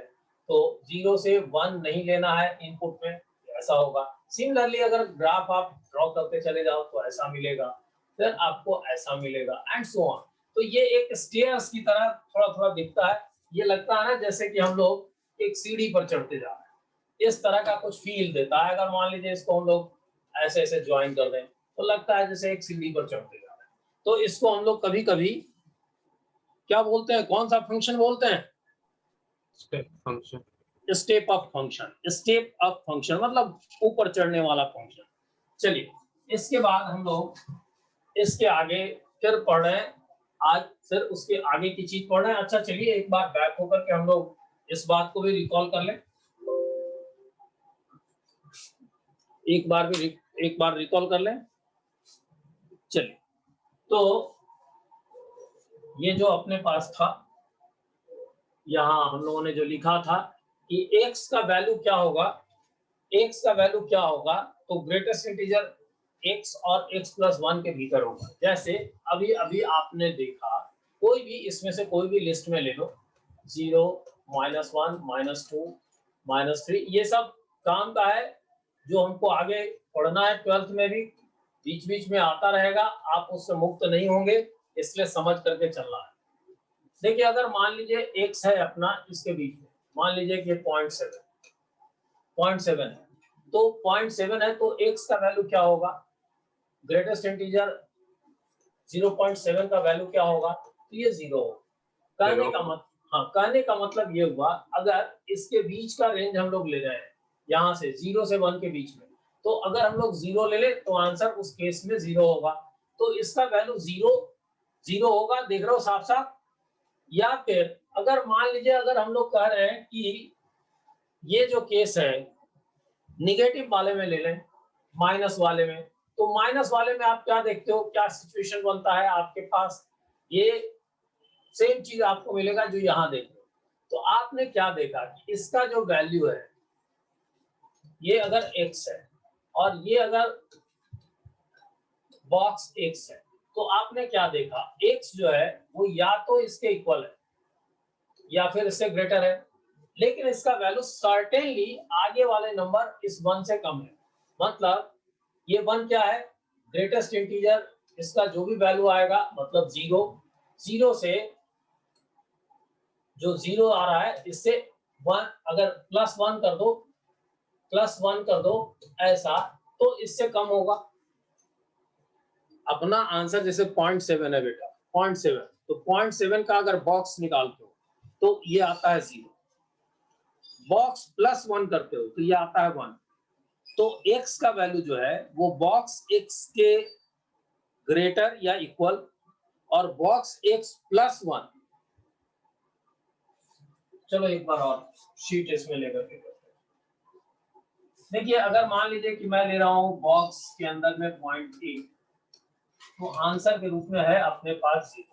तो 0 से 1 नहीं लेना है इनपुट में, ऐसा होगा। सिमिलरली अगर ग्राफ आप ड्रॉ करते चले जाओ तो ऐसा मिलेगा, फिर आपको ऐसा मिलेगा एंड सो ऑन। तो ये एक स्टेयर्स की तरह थोड़ा थोड़ा दिखता है, ये लगता है ना जैसे कि हम लोग एक सीढ़ी पर चढ़ते जा रहे हैं, इस तरह का कुछ फील देता है। अगर मान लीजिए इसको हम लोग ऐसे ऐसे ज्वाइन कर दें तो लगता है जैसे एक सीढ़ी पर चढ़ते जा रहे हैं। तो इसको हम लोग कभी कभी क्या बोलते हैं, कौन सा फंक्शन बोलते हैं? Step function. Step up function. Step up function मतलब ऊपर चढ़ने वाला फंक्शन। चलिए, इसके बाद हम लोग इसके आगे फिर पढ़ रहे हैं, आज फिर उसके आगे की चीज पढ़ रहे हैं। अच्छा चलिए, एक बार बैक होकर के हम लोग इस बात को भी रिकॉल कर लें, एक बार रिकॉल कर लें। चलिए, तो ये जो अपने पास था, यहाँ हम लोगों ने जो लिखा था कि x का वैल्यू क्या होगा, x का वैल्यू क्या होगा, तो ग्रेटेस्ट इंटीजर x और x+1 के भीतर होगा। जैसे अभी अभी आपने देखा, कोई भी इसमें से कोई भी लिस्ट में ले लो, 0 -1 -2 -3, ये सब काम का है जो हमको आगे पढ़ना है 12th में भी, बीच बीच में आता रहेगा, आप उससे मुक्त नहीं होंगे, इसलिए समझ करके चलना है। देखिए, अगर मान लीजिए x है अपना, इसके बीच में मान लीजिए कि 0.7 है, तो 0.7 है तो x का वैल्यू क्या होगा, ग्रेटेस्ट इंटीजर 0.7 का वैल्यू क्या होगा, तो ये 0 होगा। कहने का मतलब ये हुआ, अगर इसके बीच का रेंज हम लोग ले रहे हैं, यहाँ से 0 से 1 के बीच में, तो अगर हम लोग 0 ले ले तो आंसर उस केस में 0 होगा, तो इसका वैल्यू 0 होगा, देख रहे हो साफ साफ। या फिर अगर मान लीजिए, अगर हम लोग कह रहे हैं कि ये जो केस है निगेटिव वाले में ले लें, माइनस वाले में, तो माइनस वाले में आप क्या देखते हो, क्या सिचुएशन बनता है आपके पास, ये सेम चीज आपको मिलेगा जो यहाँ देखते हो। तो आपने क्या देखा कि इसका जो वैल्यू है, ये अगर x है और ये अगर बॉक्स x है, तो आपने क्या देखा, x जो है वो या तो इसके इक्वल है या फिर इससे ग्रेटर है, लेकिन इसका वैल्यू सर्टेनली आगे वाले नंबर इस 1 से कम है। मतलब ये 1 क्या है, ग्रेटेस्ट इंटीजर, इसका जो भी वैल्यू आएगा मतलब 0 से जो 0 आ रहा है इससे 1 अगर +1 कर दो, +1 कर दो ऐसा, तो इससे कम होगा। अपना आंसर जैसे 0.7 है बेटा, 0.7, तो 0.7 का अगर बॉक्स निकालते हो तो ये आता है 0। बॉक्स +1 करते हो तो ये आता है 1। तो x का वैल्यू जो है वो बॉक्स x के ग्रेटर या इक्वल और बॉक्स x +1। चलो एक बार और शीट इसमें लेकर के करते हैं। देखिए अगर मान लीजिए कि मैं ले रहा हूं बॉक्स के अंदर में 0.8, तो आंसर के रूप में है अपने पास 0।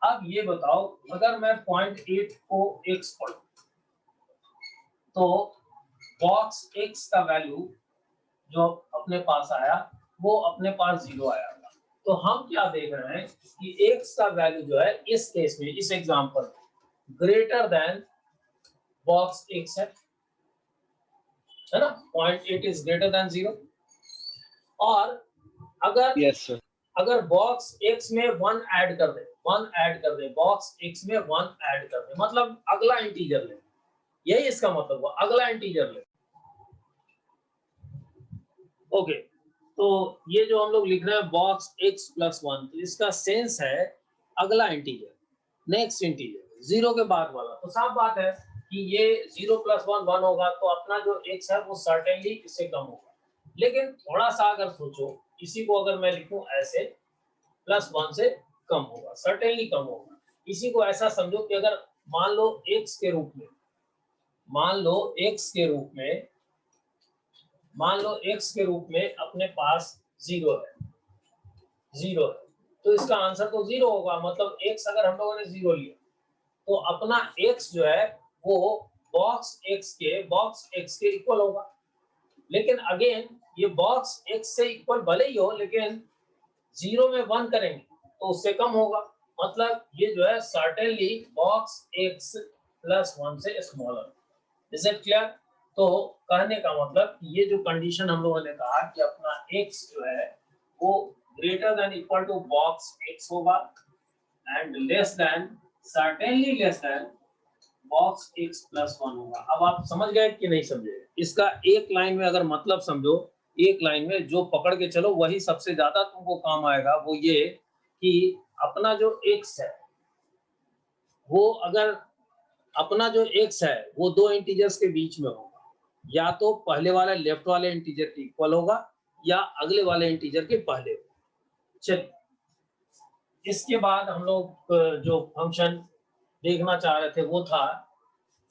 अब ये बताओ अगर मैं 0.8 को x पढ़ूं तो बॉक्स x का वैल्यू जो अपने पास आया वो अपने पास 0 आया। तो हम क्या देख रहे हैं कि x का वैल्यू जो है इस केस में, इस एग्जांपल में ग्रेटर देन बॉक्स x है ना, 0.8 इज ग्रेटर देन 0। और अगर Yes, sir. अगर बॉक्स x में 1 ऐड कर दे, 1 ऐड कर दे, बॉक्स x में 1 ऐड कर दे, मतलब अगला इंटीजर ले, यही इसका मतलब हुआ, अगला इंटीजर ले। ओके, तो ये जो हम लोग लिख रहे हैं बॉक्स x +1, तो इसका सेंस है अगला इंटीजर, नेक्स्ट इंटीजर, 0 के बाद वाला। तो साफ बात है कि ये 0 + 1 1 होगा, तो अपना जो x है वो सर्टेनली इससे कम होगा। लेकिन थोड़ा सा अगर सोचो, इसी को अगर मैं लिखूं ऐसे, +1 से कम होगा, सर्टेनली कम होगा। इसी को ऐसा समझो कि अगर मान लो x के रूप में, मान लो x के रूप में, मान लो x के रूप में अपने पास 0 है, 0 है, तो इसका आंसर तो 0 होगा। मतलब x अगर हम लोगों ने 0 लिया तो अपना x जो है वो बॉक्स x के इक्वल होगा। लेकिन अगेन ये बॉक्स x से इक्वल भले ही हो, लेकिन 0 में 1 करेंगे तो उससे कम होगा। मतलब ये जो है सर्टेनली बॉक्स x +1 से स्मॉलर। Is it clear? तो कहने का मतलब ये जो कंडीशन हम लोगों ने कहा कि अपना x जो है वो greater than equal to box x होगा and less than, certainly less than box x +1 होगा। अब आप समझ गए कि नहीं समझे? इसका एक लाइन में अगर मतलब समझो, एक लाइन में जो पकड़ के चलो वही सबसे ज्यादा तुमको काम आएगा। वो ये कि अपना जो x है वो, अगर अपना जो x है वो दो इंटीजर्स के बीच में होगा, या तो पहले वाले लेफ्ट वाले इंटीजर के इक्वल होगा या अगले वाले इंटीजर के पहले होगा। चलिए, इसके बाद हम लोग जो फंक्शन देखना चाह रहे थे वो था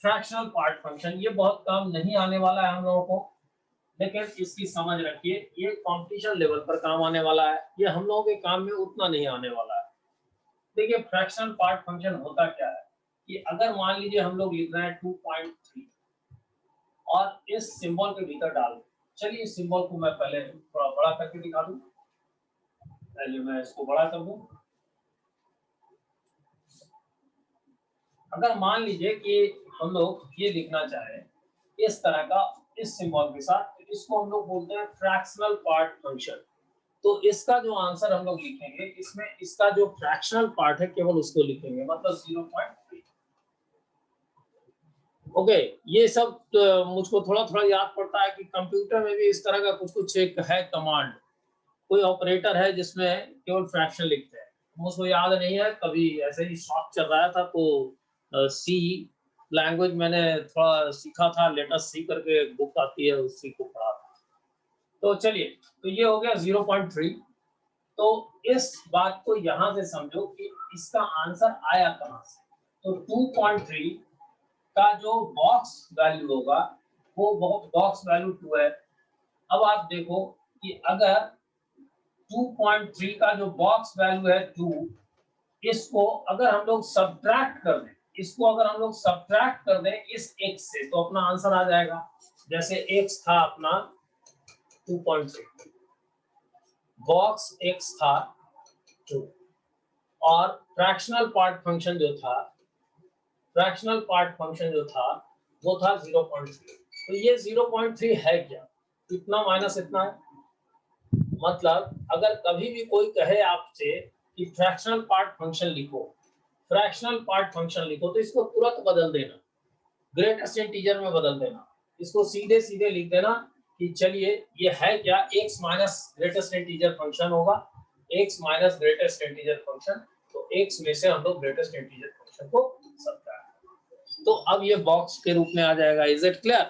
फ्रैक्शनल पार्ट फंक्शन। ये बहुत काम नहीं आने वाला है हम लोगों को, लेकिन इसकी समझ रखिए, ये कंपटीशन लेवल पर काम आने वाला है, ये हम लोगों के काम में उतना नहीं आने वाला है। देखिए फ्रैक्शनल पार्ट फंक्शन होता क्या है कि अगर मान लीजिए हम लोग लिख रहे हैं 2.3 और इस सिंबल के भीतर डाल दें। चलिए इस सिंबल को मैं पहले थोड़ा बड़ा करके दिखा दूं, पहले मैं इसको बड़ा कर दूं। अगर मान लीजिए कि हम लोग ये लिखना चाहें इस तरह का, इस सिंबल के साथ, तो इसको हम लोग बोलते हैं फ्रैक्शनल पार्ट फंक्शन। तो इसका जो आंसर हम लोग लिखेंगे, इसमें इसका जो फ्रैक्शनल पार्ट है केवल उसको लिखेंगे, मतलब 0.3। ओके, ये सब तो मुझको थोड़ा थोड़ा याद पड़ता है कि कंप्यूटर में भी इस तरह का कुछ कुछ एक है कमांड, कोई ऑपरेटर है जिसमें केवल फ्रैक्शन लिखते हैं। मुझको याद नहीं है, कभी ऐसे ही शौक चल रहा था तो सी लैंग्वेज मैंने थोड़ा सीखा था, लेटेस्ट सी करके एक बुक आती है, उसी को पढ़ा था। तो चलिए, तो ये हो गया 0.3। तो इस बात को यहाँ से समझो कि इसका आंसर आया कहाँ से। तो 2.3 का जो बॉक्स वैल्यू होगा वो बॉक्स वैल्यू 2 है। अब आप देखो कि अगर 2.3 का जो बॉक्स वैल्यू है 2, इसको अगर हम लोग सब्ट्रैक्ट कर दें, इसको अगर हम लोग सब्ट्रैक्ट कर दें इस x से, तो अपना आंसर आ जाएगा। जैसे x था अपना 2.3, बॉक्स x था 2, और फ्रैक्शनल पार्ट फंक्शन जो था, फ्रैक्शनल पार्ट फंक्शन जो था वो था 0.3। तो ये 0.3 है क्या? इतना माइनस इतना है। मतलब अगर कभी भी कोई कहे आपसे कि फ्रैक्शनल पार्ट फंक्शन लिखो, फ्रैक्शनल पार्ट फंक्शन लिखो तो इसको तुरंत बदल देना, ग्रेटेस्ट इंटीजर में बदल देना, इसको सीधे सीधे लिख देना कि चलिए ये है क्या, x minus greatest integer function होगा, x minus greatest integer function, तो x में से हम लोग ग्रेटेस्ट इंटीजर फंक्शन को सब्ट्रैक्ट, तो अब ये बॉक्स के रूप में आ जाएगा। Is it clear?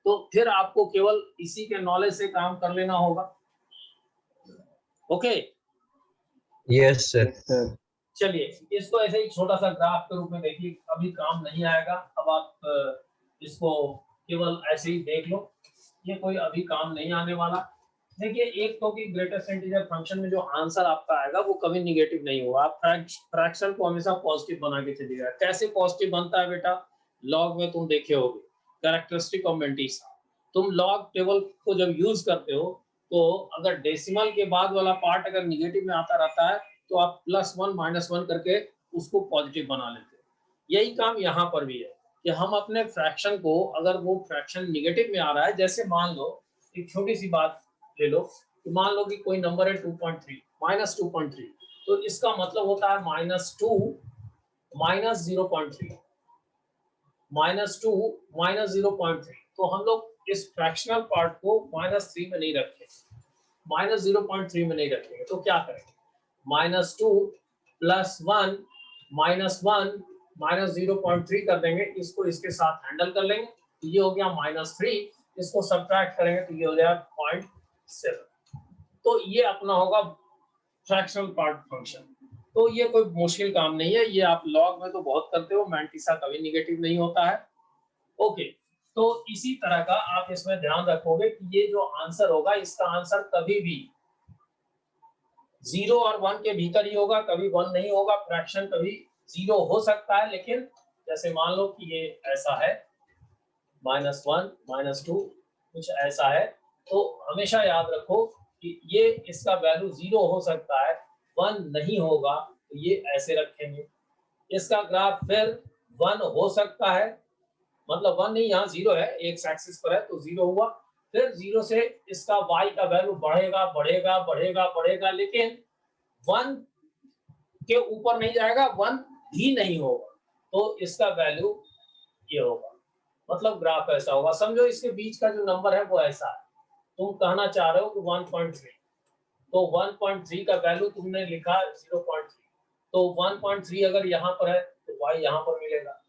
तो फिर आपको केवल इसी के नॉलेज से काम कर लेना होगा। Okay, yes sir. चलिए इसको ऐसे ही छोटा सा ग्राफ के रूप में देखिए, अभी काम नहीं आएगा, अब आप इसको केवल ऐसे ही देख लो, ये कोई अभी काम नहीं आने वाला। देखिए एक तो कि ग्रेटेस्ट इंटीजर फंक्शन में जो आंसर आपका आएगा वो कभी निगेटिव नहीं होगा, आप फ्रैक्शन को हमेशा पॉजिटिव बना के चलिएगा। कैसे पॉजिटिव बनता है बेटा, लॉग में तुम देखे होगे, कैरेक्टरिस्टिक ऑफ मेंटिसा, तुम लॉग टेबल को जब यूज करते हो तो अगर डेसिमल के बाद वाला पार्ट अगर निगेटिव में आता रहता है तो आप +1 -1 करके उसको पॉजिटिव बना लेते हो। यही काम यहाँ पर भी है कि हम अपने फ्रैक्शन को, अगर वो फ्रैक्शन निगेटिव में आ रहा है, जैसे मान लो एक छोटी सी बात ले लो कि मान लो कि कोई नंबर है 2.3 -2.3, तो इसका मतलब होता है -2 -0.3 -2 -0.3, तो हम लोग इस फ्रैक्शनल पार्ट को -3 में नहीं रखें, -0.3 में नहीं रखेंगे, तो क्या करेंगे, -2 +1 -1 -0.3 कर देंगे, इसको इसके साथ हैंडल कर लेंगे, तो ये हो गया -3, इसको सब्ट्रैक्ट करेंगे तो ये हो जाएगा 0.7, तो ये अपना होगा फ्रैक्शनल पार्ट फंक्शन। तो ये कोई मुश्किल काम नहीं है, ये आप लॉग में तो बहुत करते हो, मैंटिसा कभी निगेटिव नहीं होता है। ओके, तो इसी तरह का आप इसमें ध्यान रखोगे कि ये जो आंसर होगा, इसका आंसर कभी भी 0 और 1 के भीतर ही होगा, कभी 1 नहीं होगा। फ्रैक्शन कभी 0 हो सकता है, लेकिन जैसे मान लो कि ये ऐसा है -1 -2 कुछ ऐसा है, तो हमेशा याद रखो कि ये इसका वैल्यू 0 हो सकता है, 1 नहीं होगा, तो ये ऐसे रखेंगे। इसका ग्राफ फिर 1 हो सकता है, मतलब 1 नहीं, यहाँ 0 है, एक्स एक्सिस पर है तो 0 हुआ, फिर 0 से इसका y का वैल्यू बढ़ेगा बढ़ेगा बढ़ेगा बढ़ेगा, लेकिन 1 के ऊपर नहीं जाएगा, 1 भी नहीं होगा, तो इसका वैल्यू ये होगा, मतलब ग्राफ ऐसा होगा। समझो इसके बीच का जो नंबर है वो ऐसा है, तुम कहना चाह रहे हो कि 1.3, तो 1.3 का वैल्यू तुमने लिखा 0.3, तो 1.3 अगर यहाँ पर है तो y यहाँ पर मिलेगा,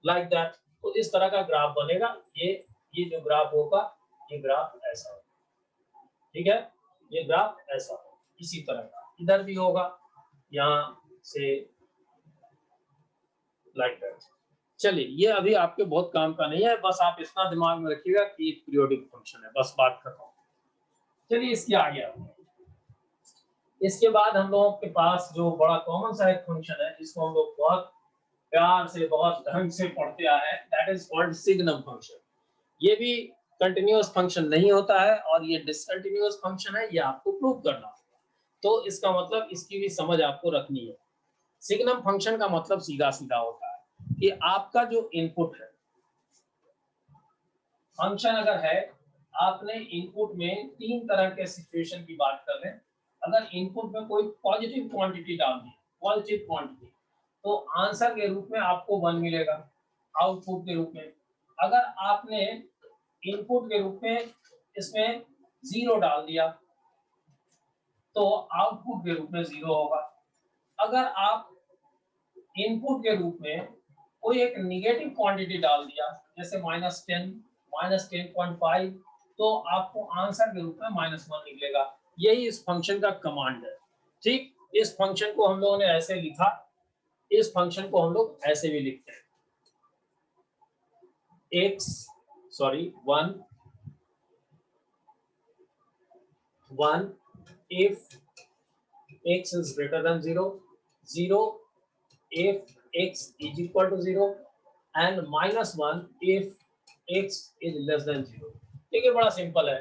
लाइक दैट। तो इस तरह का ग्राफ बनेगा, ये जो ग्राफ होगा, ये ग्राफ ऐसा होगा, ठीक है, ये ग्राफ ऐसा होगा, इसी तरह का इधर भी होगा, यहाँ से लाइक दैट। चलिए ये अभी आपके बहुत काम का नहीं है, बस आप इतना दिमाग में रखिएगा कि एक पीरियोडिक फंक्शन है, बस बात खत्म। चलिए इसके आगे, इसके बाद हम लोगों के पास जो बड़ा कॉमन सा एक फंक्शन है, जिसको हम लोग बहुत प्यार से, बहुत ढंग से पढ़ते आए हैं, that is called signum function. ये भी कंटिन्यूअस फंक्शन नहीं होता है और ये डिसकंटिन्यूअस फंक्शन है, ये आपको प्रूव करना होगा, तो इसका मतलब इसकी भी समझ आपको रखनी है। सिग्नम फंक्शन का मतलब सीधा सीधा होता है कि आपका जो इनपुट है, फंक्शन अगर है, आपने इनपुट में 3 तरह के सिचुएशन की बात कर रहे हैं। अगर इनपुट में कोई पॉजिटिव क्वांटिटी डाल दी, पॉजिटिव क्वांटिटी, तो आंसर के रूप में आपको 1 मिलेगा, आउटपुट के रूप में। अगर आपने इनपुट के रूप में इसमें 0 डाल दिया तो आउटपुट के रूप में 0 होगा। अगर आप इनपुट के रूप में कोई एक निगेटिव क्वांटिटी डाल दिया, जैसे -10 -10.5, तो आपको आंसर के रूप में -1 निकलेगा। यही इस फंक्शन का कमांड है, ठीक। इस फंक्शन को हम लोगों ने ऐसे लिखा, इस फंक्शन को हम लोग ऐसे भी लिखते हैं, 1 if x is greater than 0, 0 if x is equal to 0, and -1 if x is less than 0। देखिए बड़ा सिंपल है,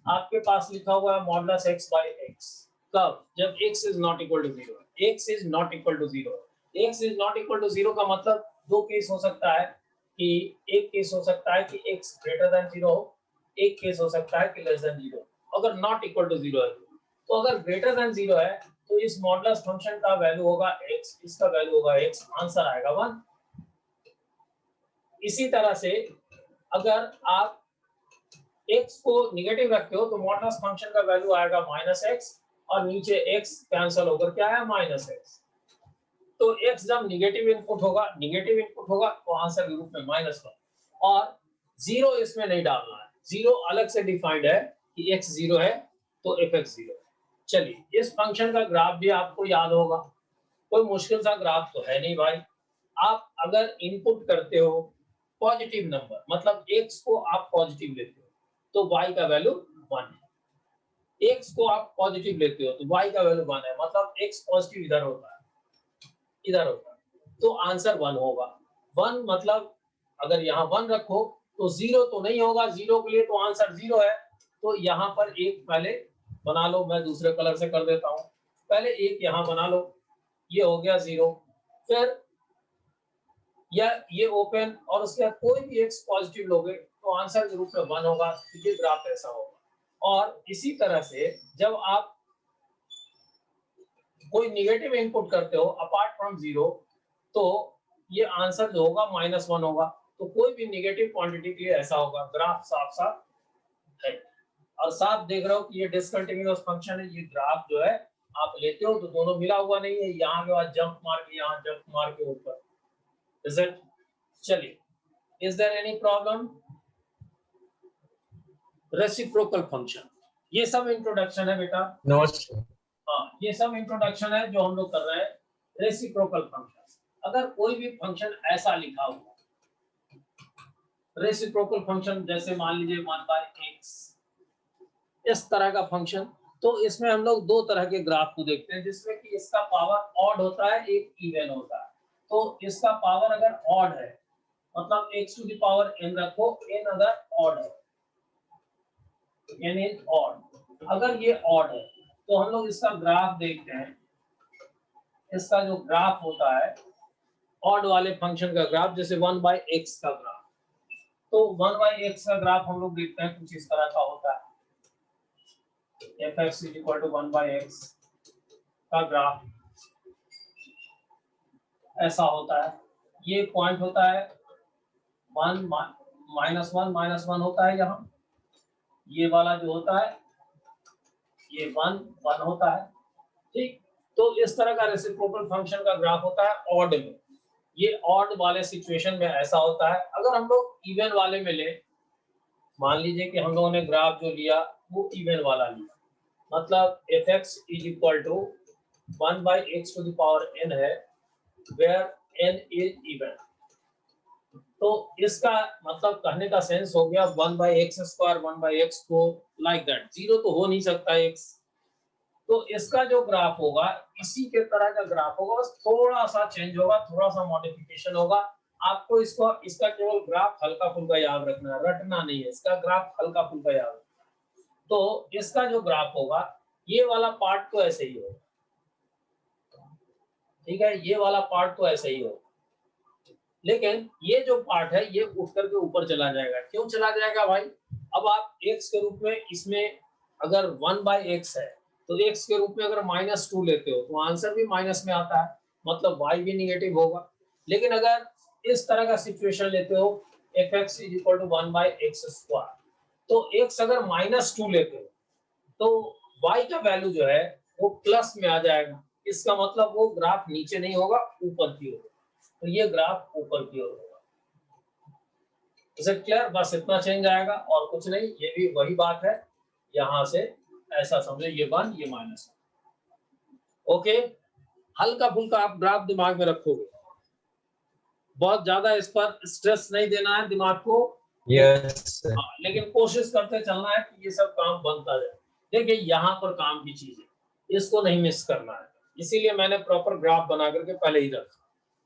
आपके पास लिखा हुआ है मॉडुलस x by x, कब, जब x is not equal to 0, x is not equal to 0, x is not equal to 0 का मतलब 2 केस हो सकता है, कि एक केस हो सकता है कि x greater than 0 हो, एक केस हो सकता है कि less than 0। अगर not equal to 0 है, तो अगर greater than 0 है तो इस मॉडुलस फंक्शन का वैल्यू होगा x, इसका वैल्यू होगा x, आंसर आएगा 1। इसी तरह से अगर आप x को निगेटिव रखते हो तो मॉडुलस फंक्शन का वैल्यू आएगा -x और नीचे x कैंसिल होकर क्या है -x। तो x जब निगेटिव इनपुट होगा तो आंसर के रूप में -1 और 0 इसमें नहीं डालना है। 0 अलग से डिफाइंड है कि x 0 है तो fx 0। चलिए इस फंक्शन का ग्राफ भी आपको याद होगा, कोई मुश्किल सा ग्राफ तो है नहीं भाई। आप अगर इनपुट करते हो पॉजिटिव नंबर, मतलब x को आप पॉजिटिव लेते हो तो y का वैल्यू 1 है। x को आप पॉजिटिव लेते हो तो y का वैल्यू 1 है, मतलब x पॉजिटिव इधर होता है तो आंसर 1 होगा। 1 मतलब अगर यहाँ 1 रखो तो 0 तो नहीं होगा, 0 के लिए तो आंसर 0 है। तो यहाँ पर एक पहले बना लो, मैं दूसरे कलर से कर देता हूँ। पहले एक यहाँ बना लो, ये हो गया 0। फिर ये ओपन और उसके बाद कोई भी x पॉजिटिव लोगे तो आंसर के रूप में 1 होगा। ये ग्राफ ऐसा होगा। और इसी तरह से जब आप कोई निगेटिव इनपुट करते हो अपार्ट फ्रॉम 0 तो ये आंसर जो होगा -1 होगा। तो कोई भी निगेटिव क्वांटिटी के लिए ऐसा होगा। ग्राफ साफ साफ है और साफ देख रहे हो कि ये डिसकंटिन्यूअस फंक्शन है। ये ग्राफ जो है आप लेते हो तो दोनों मिला हुआ नहीं है, यहाँ के बाद जंप मार के यहाँ जंप मार के ऊपर। Is it? चलिए, is there any problem? Reciprocal function, ये सब इंट्रोडक्शन है बेटा। No, sir. हाँ, ये सब इंट्रोडक्शन है जो हम लोग कर रहे हैं। रेसिप्रोकल फंक्शन, अगर कोई भी फंक्शन ऐसा लिखा हुआ रेसिप्रोकल फंक्शन, जैसे मान लीजिए 1/x, इस तरह का फंक्शन, तो इसमें हम लोग दो तरह के ग्राफ को देखते हैं जिसमें कि इसका पावर ऑड होता है, एक इवन होता है। तो इसका पावर अगर ऑड है मतलब x to the power n रखो, n अगर ऑड है, n इज ऑड, अगर ये ऑड है तो हम लोग इसका ग्राफ देखते हैं। इसका जो ग्राफ होता है ऑड वाले फंक्शन का ग्राफ, जैसे 1/x का ग्राफ, तो 1/x का ग्राफ हम लोग देखते हैं कुछ इस तरह का होता है। fx = 1/x का ग्राफ ऐसा होता है। ये पॉइंट होता है 1 -1 होता है यहाँ। ये वाला जो होता है ये 1 होता है, ठीक। तो इस तरह का रेसिप्रोकल फंक्शन का ग्राफ होता है ऑड में। ये ऑड वाले सिचुएशन में ऐसा होता है। अगर हम लोग इवन वाले में ले, मान लीजिए कि हम लोगों ने ग्राफ जो लिया वो इवन वाला लिया, मतलब fx = 1/x⁴n है, where n is even। तो इसका मतलब कहने का सेंस हो गया 1/x², 1/x4 लाइक दैट। 0 तो हो नहीं सकता x। तो इसका जो ग्राफ होगा इसी के तरह का ग्राफ होगा, बस थोड़ा सा चेंज होगा, थोड़ा सा मॉडिफिकेशन होगा। आपको इसका केवल ग्राफ हल्का फुल्का याद रखना है, रटना नहीं है। इसका ग्राफ हल्का फुल्का याद रखना है। तो इसका जो ग्राफ होगा ये वाला पार्ट तो ऐसे ही होगा, ठीक है, ये वाला पार्ट तो ऐसे ही होगा, लेकिन ये जो पार्ट है ये उठ करके ऊपर चला जाएगा। क्यों चला जाएगा भाई? अब आप x के रूप में इसमें अगर 1/x है तो x के रूप में अगर -2 लेते हो तो आंसर भी माइनस में आता है, मतलब y भी निगेटिव होगा। लेकिन अगर इस तरह का सिचुएशन लेते हो fx = 1/x², तो x अगर -2 लेते हो तो y का वैल्यू जो है वो प्लस में आ जाएगा। इसका मतलब वो ग्राफ नीचे नहीं होगा, ऊपर की ओर, तो ये ग्राफ ऊपर की ओर होगा। Is it clear? बस इतना चेंज आएगा और कुछ नहीं। ये भी वही बात है, यहां से ऐसा समझो, ये 1 ये -1। ओके, हल्का फुल्का आप ग्राफ दिमाग में रखोगे, बहुत ज्यादा इस पर स्ट्रेस नहीं देना है दिमाग को। Yes, sir. लेकिन कोशिश करते चलना है कि ये सब काम बनता जाए। देखिए यहाँ पर काम की चीज है, इसको नहीं मिस करना है, इसीलिए मैंने प्रॉपर ग्राफ बना करके पहले ही रखा।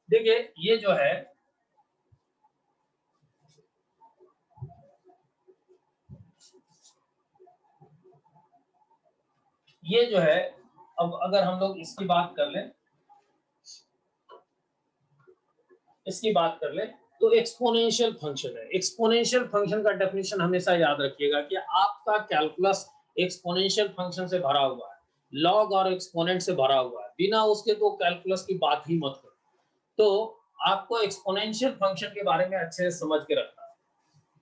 देखिए ये जो है अब अगर हम लोग इसकी बात कर लें तो एक्सपोनेंशियल फंक्शन है। एक्सपोनेंशियल फंक्शन का डेफिनेशन हमेशा याद रखिएगा कि आपका कैलकुलस एक्सपोनेंशियल फंक्शन से भरा हुआ है। लॉग और एक्सपोनेंट से भरा हुआ है, बिना उसके तो कैलकुलस की बात ही मत करो। तो आपको एक्सपोनेंशियल फंक्शन के बारे में अच्छे से समझ के रखना है।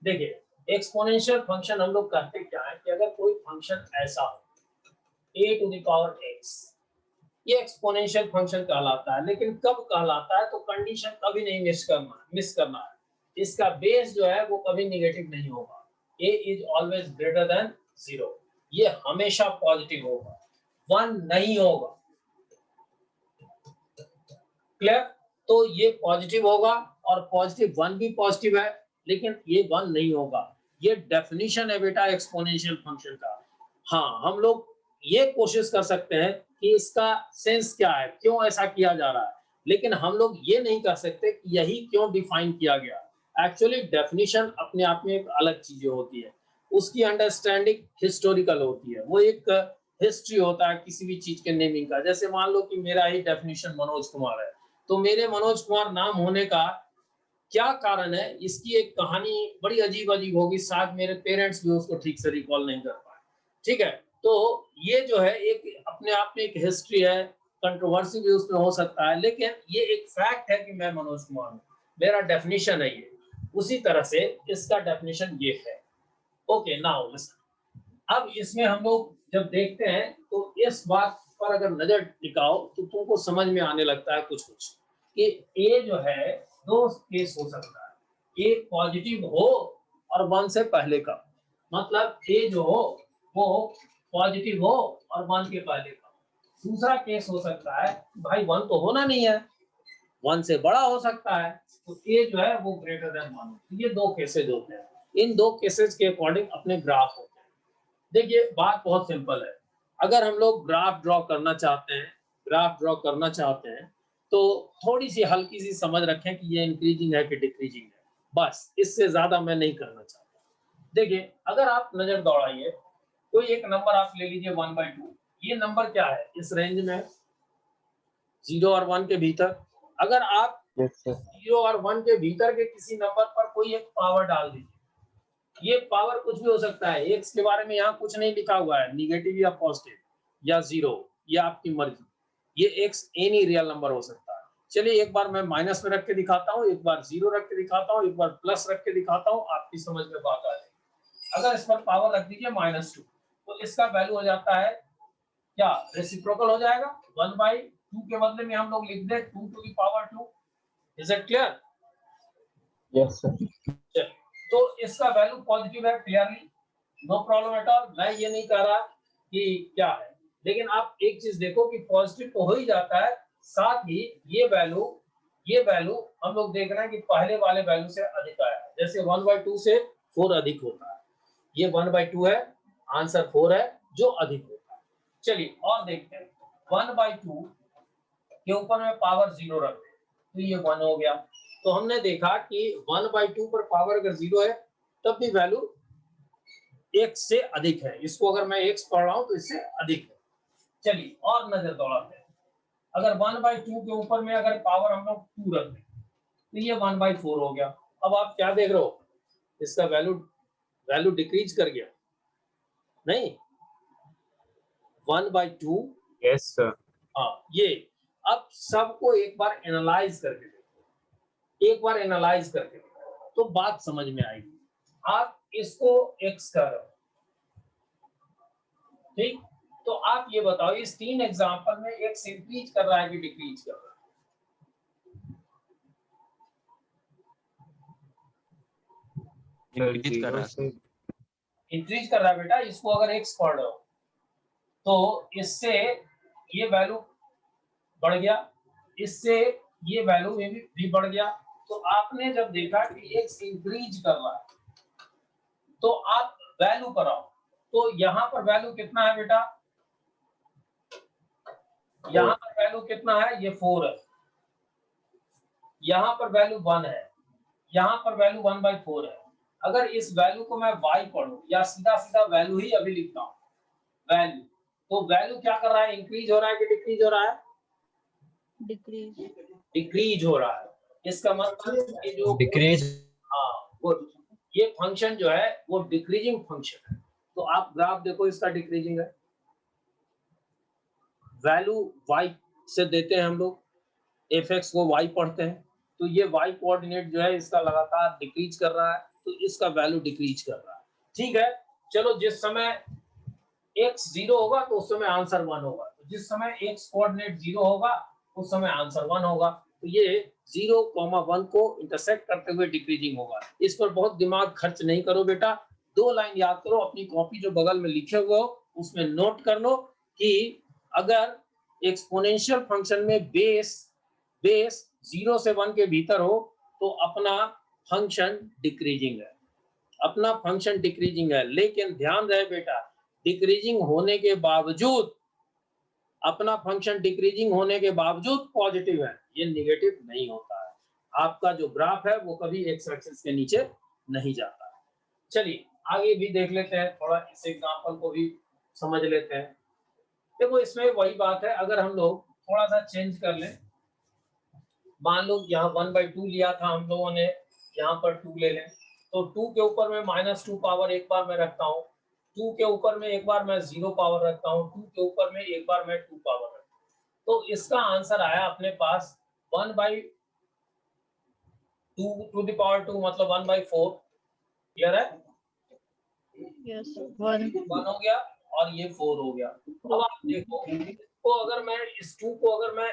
देखिए, एक्सपोनेंशियल फंक्शन हम लोग करते क्या है कि अगर कोई फंक्शन ऐसा हो a to the power x, ये एक्सपोनेंशियल फंक्शन कहलाता है। लेकिन कब कहलाता है, तो कंडीशन कभी नहीं मिस करना है। इसका बेस जो है वो कभी नेगेटिव नहीं होगा। a is always greater than 0, ये हमेशा पॉजिटिव होगा, 1 नहीं होगा। क्लियर? तो ये पॉजिटिव होगा और पॉजिटिव 1 भी पॉजिटिव है, लेकिन ये 1 नहीं होगा। ये डेफिनेशन है बेटा एक्सपोनेंशियल फंक्शन का। हाँ, हम लोग ये कोशिश कर सकते हैं कि इसका सेंस क्या है, क्यों ऐसा किया जा रहा है, लेकिन हम लोग ये नहीं कर सकते कि यही क्यों डिफाइन किया गया। एक्चुअली डेफिनेशन अपने आप में एक अलग चीज होती है, उसकी अंडरस्टैंडिंग हिस्टोरिकल होती है, वो एक हिस्ट्री होता है किसी भी चीज के नेमिंग का। जैसे मान लो कि मेरा ही डेफिनेशन मनोज कुमार है, तो मेरे मनोज कुमार नाम होने का क्या कारण है, इसकी एक कहानी बड़ी अजीब अजीब होगी, शायद मेरे पेरेंट्स भी उसको ठीक से रिकॉल नहीं कर पाए। ठीक है, तो ये जो है एक अपने आप में एक हिस्ट्री है, कंट्रोवर्सी भी उसमें हो सकता है, लेकिन ये एक फैक्ट है कि मैं मनोज कुमार हूँ, मेरा डेफिनेशन है ये। उसी तरह से इसका डेफिनेशन ये है। Okay, now listen. अब इसमें हम लोग जब देखते हैं तो इस बात पर अगर नजर टिकाओ तो तुमको समझ में आने लगता है कुछ कुछ कि ए जो है दो केस हो सकता है, एक पॉजिटिव हो और 1 से पहले का, मतलब ए जो हो वो पॉजिटिव हो और 1 के पहले का। दूसरा केस हो सकता है भाई 1 तो होना नहीं है, 1 से बड़ा हो सकता है, तो ए जो है वो ग्रेटर देन 1। ये दो केसेज होते हैं, इन दो केसेज के अकॉर्डिंग अपने ग्राफ होते हैं। देखिए, बात बहुत सिंपल है। अगर हम लोग ग्राफ ड्रॉ करना चाहते हैं तो थोड़ी सी हल्की सी समझ रखें कि ये इंक्रीजिंग है कि डिक्रीजिंग है, बस इससे ज्यादा मैं नहीं करना चाहता। देखिए, अगर आप नजर दौड़ाइए, कोई एक नंबर आप ले लीजिए 1/2, ये नंबर क्या है इस रेंज में, 0 और 1 के भीतर। अगर आप Yes, sir. 0 और 1 के भीतर के किसी नंबर पर कोई एक पावर डाल दीजिए, ये पावर कुछ भी हो सकता है, एक्स के बारे में यहाँ कुछ नहीं लिखा हुआ है, निगेटिव या पॉजिटिव या 0, ये आपकी मर्जी। ये एक्स एनी रियल नंबर हो सकता है। चलिए एक बार मैं माइनस में रख के दिखाता हूँ, एक बार 0 रख के दिखाता हूँ, एक बार प्लस रख के दिखाता हूँ, आपकी समझ में बात आ जाएगी। अगर इस पर पावर रख दीजिए -2, तो इसका वैल्यू हो जाता है क्या, रेसिप्रोकल हो जाएगा, 1/2 के बदले में हम लोग लिख दे 2 to the power 2। Is it clear? Yes, sir. तो इसका वैल्यू पॉजिटिव है, clearly no problem at all. मैं ये नहीं कह रहा कि क्या है, लेकिन आप एक चीज देखो कि पॉजिटिव तो हो ही जाता है, साथ ही ये वैल्यू हम लोग देख रहे हैं कि पहले वाले वैल्यू से अधिक आया है। जैसे 1/2 से 4 अधिक होता है, ये 1/2 है, आंसर 4 है जो अधिक होता है। चलिए और देखते हैं, 1/2 के ऊपर में पावर 0 रख दें तो ये 1 हो गया। तो हमने देखा कि 1/2 पर पावर अगर 0 है तब भी वैल्यू x से अधिक है, इसको अगर मैं x पढ़ रहा हूं तो इससे अधिक है। चलिए और नजर दौड़ाते हैं, अगर 1/2 के ऊपर में अगर पावर हम लोग 2 रख दें तो ये 1/4 हो गया। अब आप क्या देख रहे हो, इसका वैल्यू डिक्रीज कर गया, नहीं 1/2। Yes, sir. हाँ, ये अब सबको एक बार एनालाइज करके देखो, एक बार एनालाइज करके देखो तो बात समझ में आएगी। आप इसको x कर रहे हो, ठीक, तो आप ये बताओ इस 3 एग्जांपल में x इंक्रीज कर रहा है कि डिक्रीज कर रहा Increase कर रहा है. है? इंक्रीज कर रहा है बेटा। इसको अगर x पढ़ रहे हो तो इससे ये वैल्यू बढ़ गया, इससे ये वैल्यू भी बढ़ गया। तो आपने जब देखा कि x इंक्रीज कर रहा है तो आप वैल्यू पर आओ, तो यहाँ पर वैल्यू कितना है बेटा, यहाँ पर वैल्यू कितना है, ये 4 है, यहाँ पर वैल्यू 1 है, यहाँ पर वैल्यू 1/4 है। अगर इस वैल्यू को मैं y पढ़ूं या सीधा सीधा वैल्यू ही अभी लिखता हूँ, वैल्यू, तो वैल्यू क्या कर रहा है, इंक्रीज हो रहा है कि डिक्रीज हो रहा है, डिक्रीज हो रहा है। इसका मतलब ये जो डिक्रीज। हाँ, वो ये फंक्शन जो है वो डिक्रीजिंग फंक्शन है। तो आप ग्राफ देखो, इसका डिक्रीजिंग है, वैल्यू y से देते हैं हम लोग, fx को y पढ़ते हैं, तो ये y कोऑर्डिनेट जो है इसका लगातार डिक्रीज कर रहा है, तो इसका वैल्यू डिक्रीज कर रहा है। ठीक है, चलो जिस समय x 0 होगा तो उस समय आंसर 1 होगा, तो जिस समय x कोऑर्डिनेट 0 होगा उस समय आंसर 1 होगा, तो ये 0,1 को इंटरसेक्ट करते हुए डिक्रीजिंग होगा। इस पर बहुत दिमाग खर्च नहीं करो बेटा, 2 लाइन याद करो, अपनी कॉपी जो बगल में लिखे हुए हो उसमें नोट कर लो कि अगर एक्सपोनेंशियल फंक्शन में बेस 0 से 1 के भीतर हो तो अपना फंक्शन डिक्रीजिंग है, अपना फंक्शन डिक्रीजिंग है। लेकिन ध्यान रहे बेटा, डिक्रीजिंग होने के बावजूद, अपना फंक्शन डिक्रीजिंग होने के बावजूद पॉजिटिव है, ये नेगेटिव नहीं होता है। आपका जो ग्राफ है वो कभी एक्स एक्सिस के नीचे नहीं जाता है। चलिए आगे भी देख लेते हैं, थोड़ा इस एग्जांपल को भी समझ लेते हैं। देखो इसमें वही बात है, अगर हम लोग थोड़ा सा चेंज कर लें, मान लो यहाँ 1/2 लिया था हम लोगों ने, यहाँ पर 2 ले लें, तो 2 के ऊपर में -2 पावर एक बार मैं रखता हूँ, 2 के ऊपर में एक बार मैं 0 पावर रखता हूँ, 2 के ऊपर में एक बार मैं 2 पावर रखता हूँ, तो इसका आंसर आया अपने पास 1/2 to the power 2 मतलब 1/4। क्लियर है? Yes, 1. 1 हो गया और ये 4 हो गया। अब आप देखो, इसको अगर मैं इस 2 को अगर मैं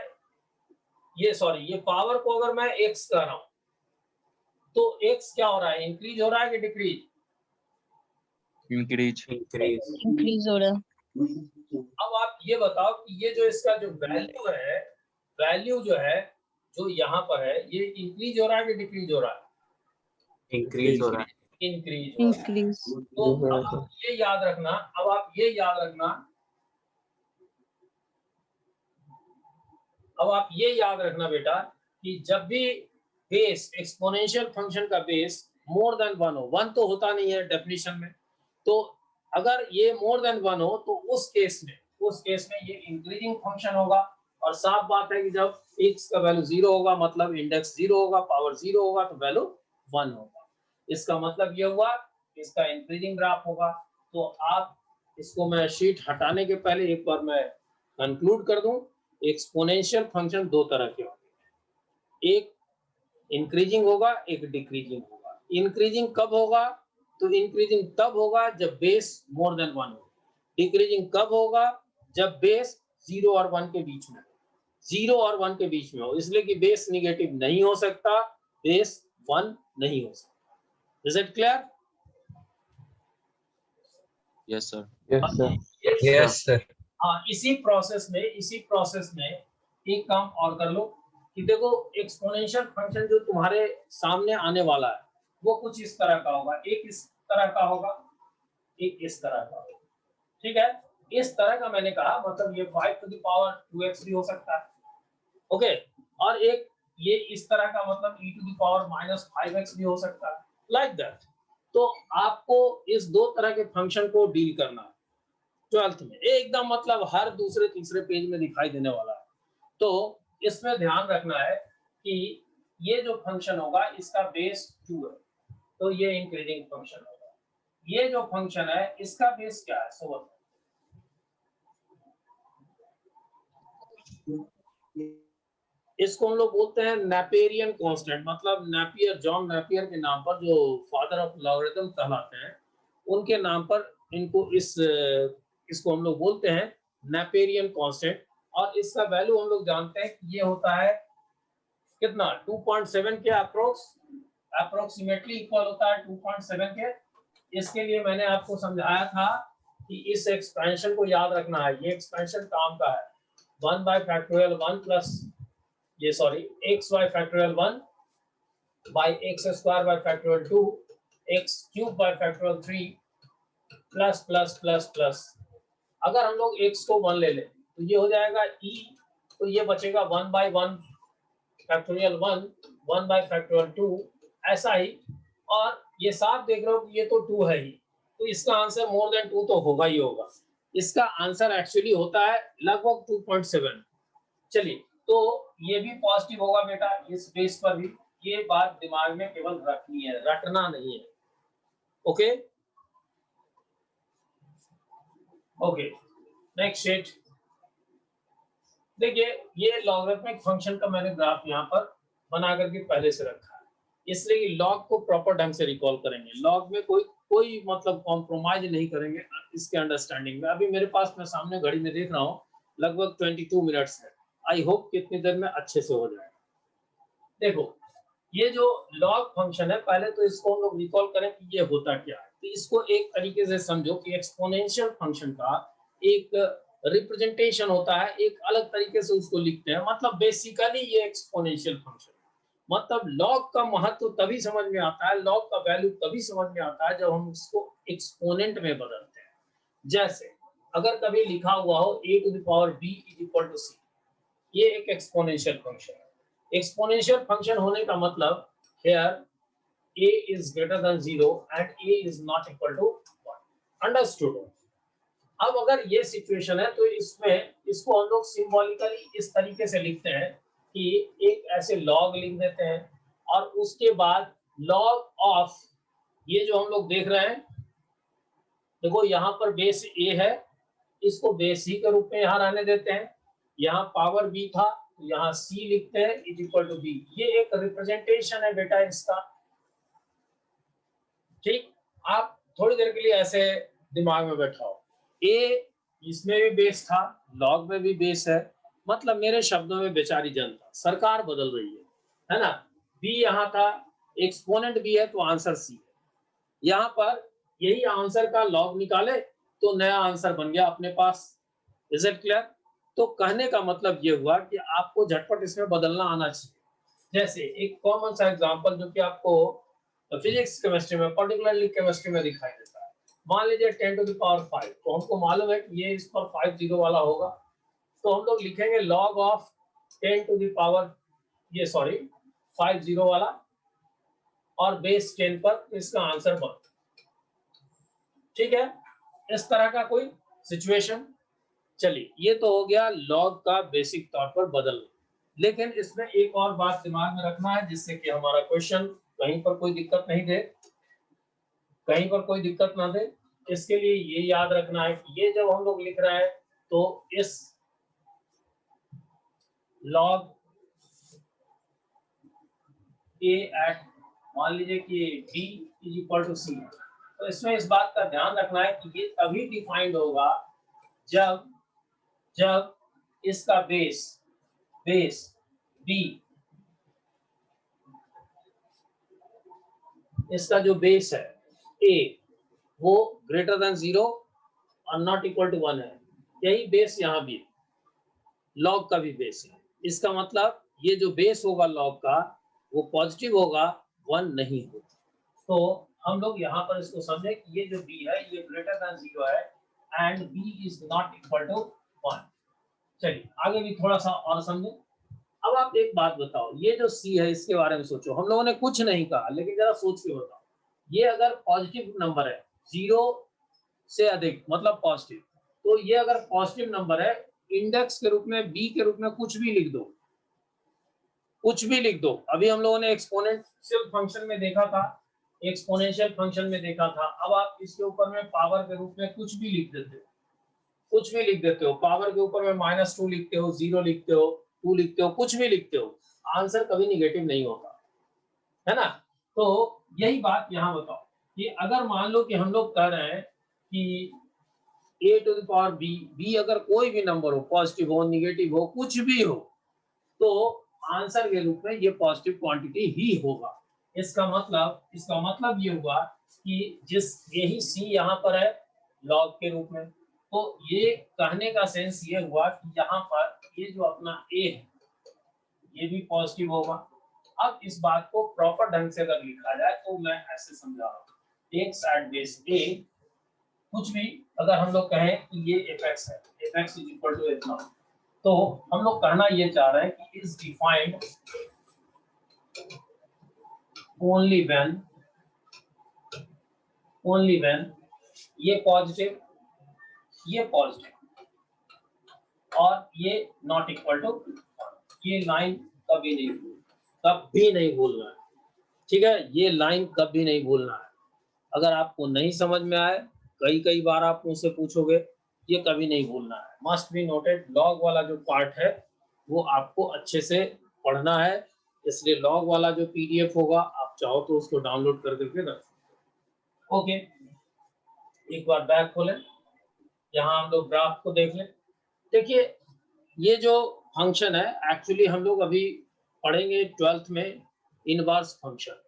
ये पावर को अगर मैं x कर रहा हूं, तो x क्या हो रहा है, इंक्रीज हो रहा है कि डिक्रीज? Increase. Increase हो रहा है। अब आप ये बताओ कि ये जो इसका जो वैल्यू है, वैल्यू जो है जो यहाँ पर है, ये इंक्रीज हो रहा है कि डिक्रीज हो रहा है? Increase हो रहा है. इंक्रीज हो रहा है। Increase. तो अब आप ये याद रखना, अब आप ये याद रखना, अब आप ये याद रखना बेटा कि जब भी बेस, एक्सपोनेंशियल फंक्शन का बेस मोर देन 1 हो, 1 तो होता नहीं है डेफिनेशन में, तो अगर ये मोर देन 1 हो तो उस केस में ये इंक्रीजिंग फंक्शन होगा। और साफ बात है कि जब x का वैल्यू 0 होगा मतलब इंडेक्स 0 होगा, पावर 0 होगा तो वैल्यू 1 होगा। इसका मतलब ये हुआ इसका इंक्रीजिंग ग्राफ होगा। तो आप इसको मैं शीट हटाने के पहले एक बार मैं कंक्लूड कर दूं, एक्सपोनेंशियल फंक्शन दो तरह के होंगे, एक इंक्रीजिंग होगा, एक डिक्रीजिंग होगा। इंक्रीजिंग कब होगा? तो इंक्रीजिंग तब होगा जब बेस मोर देन 1 हो। डिक्रीजिंग कब होगा? जब बेस 0 और 1 के बीच में हो, 0 और 1 के बीच में हो, इसलिए कि बेस निगेटिव नहीं हो सकता, बेस 1 नहीं हो सकता। Is it clear? Yes, sir. Yes, sir. Yes, Yes, sir. हाँ, इसी प्रोसेस में एक काम और कर लो कि देखो एक्सपोनेंशियल फंक्शन जो तुम्हारे सामने आने वाला है वो कुछ इस तरह का होगा, एक इस तरह का होगा, एक इस तरह का होगा। ठीक है, इस तरह का मैंने कहा मतलब ये 5 to the power 2x भी हो सकता है, ओके, और एक ये इस तरह का मतलब e to the power -5x भी हो सकता है, लाइक दैट। तो आपको इस दो तरह के फंक्शन को डील करना है 12th में, एकदम मतलब हर दूसरे तीसरे पेज में दिखाई देने वाला है। तो इसमें ध्यान रखना है कि ये जो फंक्शन होगा इसका बेस 2 है, तो ये इंक्रीजिंग फंक्शन होगा। ये जो फंक्शन है इसका बेस क्या है? सो इसको हम लोग बोलते हैं नेपेरियन कांस्टेंट, मतलब नेपियर, जॉन नेपियर के नाम पर, जो फादर ऑफ लॉगरिथम कहलाते हैं, उनके नाम पर इनको इसको हम लोग बोलते हैं नेपेरियन कांस्टेंट। और इसका वैल्यू हम लोग जानते हैं कि ये होता है कितना, 2.7 के अप्रोक्सीमेटली इक्वल होता है 2.7 के। इसके लिए मैंने आपको समझाया था कि इस एक्सपेंशन को याद रखना है, ये एक्सपेंशन काम का है 1/(1) plus x by factorial 1 by x square by factorial 2 x cube by factorial 3 plus plus plus plus. अगर हम लोग x को 1 ले लें तो ये हो जाएगा e, तो ये बचेगा 1/(1) factorial 1 1 by factorial 2, ऐसा ही। और ये साफ देख रहे हो कि ये तो 2 है ही, तो इसका आंसर मोर देन 2 तो होगा ही होगा। इसका आंसर एक्चुअली होता है लगभग 2.7। चलिए, तो ये भी पॉजिटिव होगा बेटा, इस बेस पर भी। ये बात दिमाग में केवल रखनी है, रटना नहीं है। Okay okay, next sheet. देखिए ये लॉगरिथमिक फंक्शन का मैंने ग्राफ यहाँ पर बना करके पहले से रखा है, इसलिए लॉग को प्रॉपर ढंग से रिकॉल करेंगे। लॉग में कोई मतलब कॉम्प्रोमाइज नहीं करेंगे इसके अंडरस्टैंडिंग में। अभी मेरे पास, मैं सामने घड़ी में देख रहा हूँ, लगभग 22 मिनट्स है। आई होप कितनी देर में अच्छे से हो जाएगा। देखो ये जो लॉग फंक्शन है, पहले तो इसको हम लोग रिकॉल करें कि ये होता क्या है। तो इसको एक तरीके से समझो कि एक्सपोनेंशियल फंक्शन का एक रिप्रेजेंटेशन होता है, एक अलग तरीके से उसको लिखते हैं। मतलब बेसिकली ये एक्सपोनेंशियल फंक्शन, मतलब लॉग का महत्व तभी समझ में आता है, लॉग का वैल्यू तभी समझ में आता है जब हम उसको एक्सपोनेंट में बदलते हैं। जैसे अगर कभी लिखा हुआ हो a to the power b is equal to c, ये एक एक्सपोनेंशियल फंक्शन है। एक्सपोनेंशियल फंक्शन होने का मतलब here a is greater than 0 and a is not equal to 1. Understood? अब अगर ये सिचुएशन है तो इसमें इसको हम लोग सिंबॉलिकली इस तरीके से लिखते हैं कि एक ऐसे लॉग लिख देते हैं और उसके बाद लॉग ऑफ, ये जो हम लोग देख रहे हैं, देखो यहाँ पर बेस a है, इसको बेस c के रूप में यहाँ रहने देते हैं। यहाँ पावर b था, यहाँ c लिखते हैं इज इक्वल टू b। ये एक रिप्रेजेंटेशन है बेटा इसका। ठीक, आप थोड़ी देर के लिए ऐसे दिमाग में बैठाओ, a इसमें भी बेस था, लॉग में भी बेस है, मतलब मेरे शब्दों में बेचारी जनता, सरकार बदल रही है ना। b यहाँ था, एक्सपोनेंट b है तो आंसर c है। यहाँ पर यही आंसर का लॉग निकाले तो नया आंसर बन गया अपने पास। Is it clear? तो कहने का मतलब ये हुआ कि आपको झटपट इसमें बदलना आना चाहिए। जैसे एक कॉमन सा एग्जांपल जो कि आपको फिजिक्स केमिस्ट्री में, पर्टिकुलरली केमिस्ट्री में दिखाई देता है। मान लीजिए 10 टू द पावर 5, तो हमको मालूम है कि ये इस पर 5 जीरो वाला होगा, तो हम लोग लिखेंगे log of 10 to the power, ये सॉरी 5 जीरो वाला और बेस 10 पर इसका आंसर बन। ठीक है, इस तरह का कोई सिचुएशन। चलिए ये तो हो गया लॉग का बेसिक तौर पर बदलना। लेकिन इसमें एक और बात दिमाग में रखना है जिससे कि हमारा क्वेश्चन कहीं पर कोई दिक्कत नहीं दे, कहीं पर कोई दिक्कत ना दे। इसके लिए ये याद रखना है कि ये जब हम लोग लिख रहे हैं तो इस लॉग ए एट, मान लीजिए कि d is equal to c, तो इसमें इस बात का ध्यान रखना है कि ये तभी डिफाइंड होगा जब इसका बेस b, इसका जो बेस है a, वो ग्रेटर देन 0 और नॉट इक्वल टू 1 है। यही बेस यहाँ भी है, लॉग का भी बेस है। इसका मतलब ये जो बेस होगा लॉग का वो पॉजिटिव होगा, 1 नहीं होगा। तो हम लोग यहाँ पर इसको समझे कि ये जो b है ये ग्रेटर देन 0 है and b is not equal to 1। चलिए आगे भी थोड़ा सा और समझे। अब आप एक बात बताओ, ये जो c है इसके बारे में सोचो। हम लोगों ने कुछ नहीं कहा, लेकिन जरा सोच के बताओ, ये अगर पॉजिटिव नंबर है, 0 से अधिक मतलब पॉजिटिव, तो ये अगर पॉजिटिव नंबर है, इंडेक्स के रूप में b के रूप में कुछ भी लिख दो, कुछ भी लिख दो। अभी हम लोगों ने एक्सपोनेंशियल फंक्शन में देखा था, एक्सपोनेंशियल फंक्शन में देखा था। अब आप इसके ऊपर में पावर के रूप में कुछ भी लिख देते हो, कुछ भी लिख देते हो। पावर के ऊपर में -2 लिखते हो, 0 लिखते हो, 2 लिखते हो, कुछ भी लिखते हो, आंसर कभी निगेटिव नहीं होगा, है ना। तो यही बात यहाँ बताओ कि अगर मान लो कि हम लोग कह रहे हैं कि a to the power b अगर कोई भी नंबर हो, पॉजिटिव हो, निगेटिव हो, कुछ भी हो, तो आंसर के रूप में ये पॉजिटिव क्वांटिटी ही होगा। इसका मतलब ये हुआ कि जिस यही c यहाँ पर है लॉग के रूप में, तो ये कहने का सेंस ये हुआ कि यहाँ पर ये जो अपना a है ये भी पॉजिटिव होगा। अब इस बात को प्रॉपर ढंग से अगर लिखा जाए तो मैं ऐसे समझा रहा हूँ, एक्स एट बेस a, कुछ भी अगर हम लोग कहें कि ये fx है, fx इज इक्वल टू इतना, तो हम लोग कहना ये चाह रहे हैं कि इज डिफाइंड ओनली व्हेन ये पॉजिटिव और ये नॉट इक्वल टू, ये लाइन कभी नहीं भूलना है। ठीक है, ये लाइन कभी नहीं भूलना है। अगर आपको नहीं समझ में आए, कई बार आप मुझसे पूछोगे ये कभी नहीं भूलना है, मस्ट बी नोटेड। लॉग वाला जो पार्ट है वो आपको अच्छे से पढ़ना है, इसलिए लॉग वाला जो पीडीएफ होगा आप चाहो तो उसको डाउनलोड कर करके रख सकते हो। ओके, एक बार बैक खोलें, यहाँ हम लोग ग्राफ को देख लें। देखिए ये जो फंक्शन है एक्चुअली हम लोग अभी पढ़ेंगे 12th में इनवर्स फंक्शन।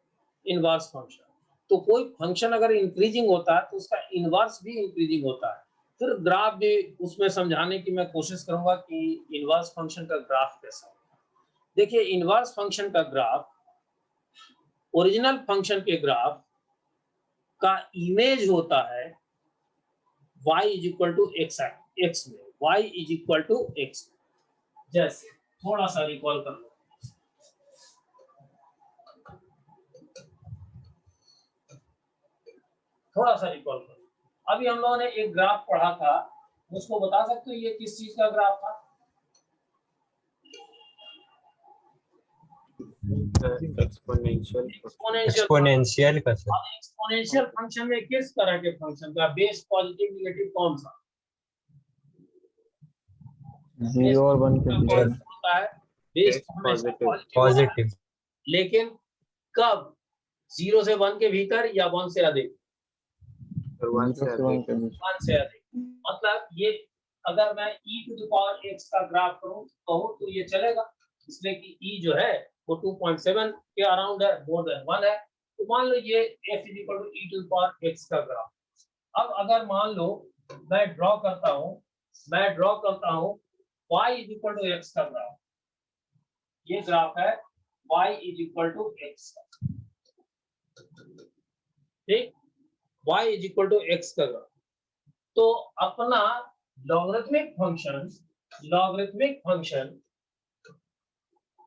इनवर्स फंक्शन तो कोई फंक्शन अगर इंक्रीजिंग होता है तो उसका इनवर्स भी इंक्रीजिंग होता है। फिर ग्राफ भी उसमें समझाने की मैं कोशिश करूंगा कि इनवर्स फंक्शन का ग्राफ कैसा होगा। देखिए इनवर्स फंक्शन का ग्राफ ओरिजिनल फंक्शन के ग्राफ का इमेज होता है y is equal to x में, y is equal to x. जैसे थोड़ा सा रिकॉल कर लो, थोड़ा सा रिकॉल कर लो। अभी हम लोगों ने एक ग्राफ पढ़ा था, उसको बता सकते हो ये किस चीज का ग्राफ था? एक्सपोनेंशियल एक्सपोनेंशियल का सर। एक्सपोनेंशियल फंक्शन में किस तरह के फंक्शन का बेस पॉजिटिव नेगेटिव कौन सा? 0 और 1 के बीच में होता है बेस पॉजिटिव। पॉजिटिव। लेकिन कब? 0 से 1 के भीतर या 1 से अधिक? 0 से 1 के बीच। 1 से अधिक। मतलब ये अगर मैं e to the power x का ग्राफ कहूं तो ये चलेगा, इसलिए कि e जो है वो 2.7 के अराउंड है, मोर देन 1 है। तो मान लो ये f is equal to e to the power x का ग्राफ। अब अगर मान लो मैं ड्रॉ करता हूं y is equal to x का ग्राफ। ये ग्राफ है y is equal to x का, ठीक, y is equal to x का ग्राफ। तो अपना लॉगरिथमिक फंक्शन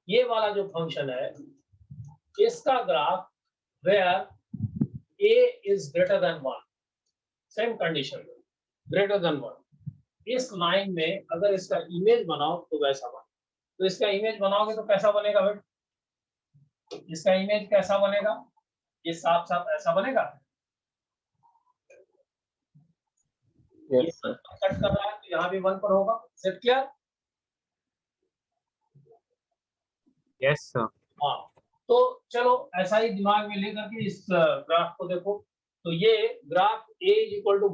ये वाला जो फंक्शन है इसका graph where a is greater than 1, same condition greater than 1, इस लाइन में अगर इसका इमेज बनाओ तो वैसा बने। तो इसका इमेज बनाओगे तो कैसा बनेगा बेटा? इसका इमेज कैसा बनेगा? ये साफ साफ ऐसा बनेगा। Yes sir. कट कर रहा है तो यहाँ भी 1 पर होगा। Set clear? Yes sir. हाँ, तो चलो ऐसा ही दिमाग में लेकर के इस ग्राफ को देखो। तो ये graph a is equal to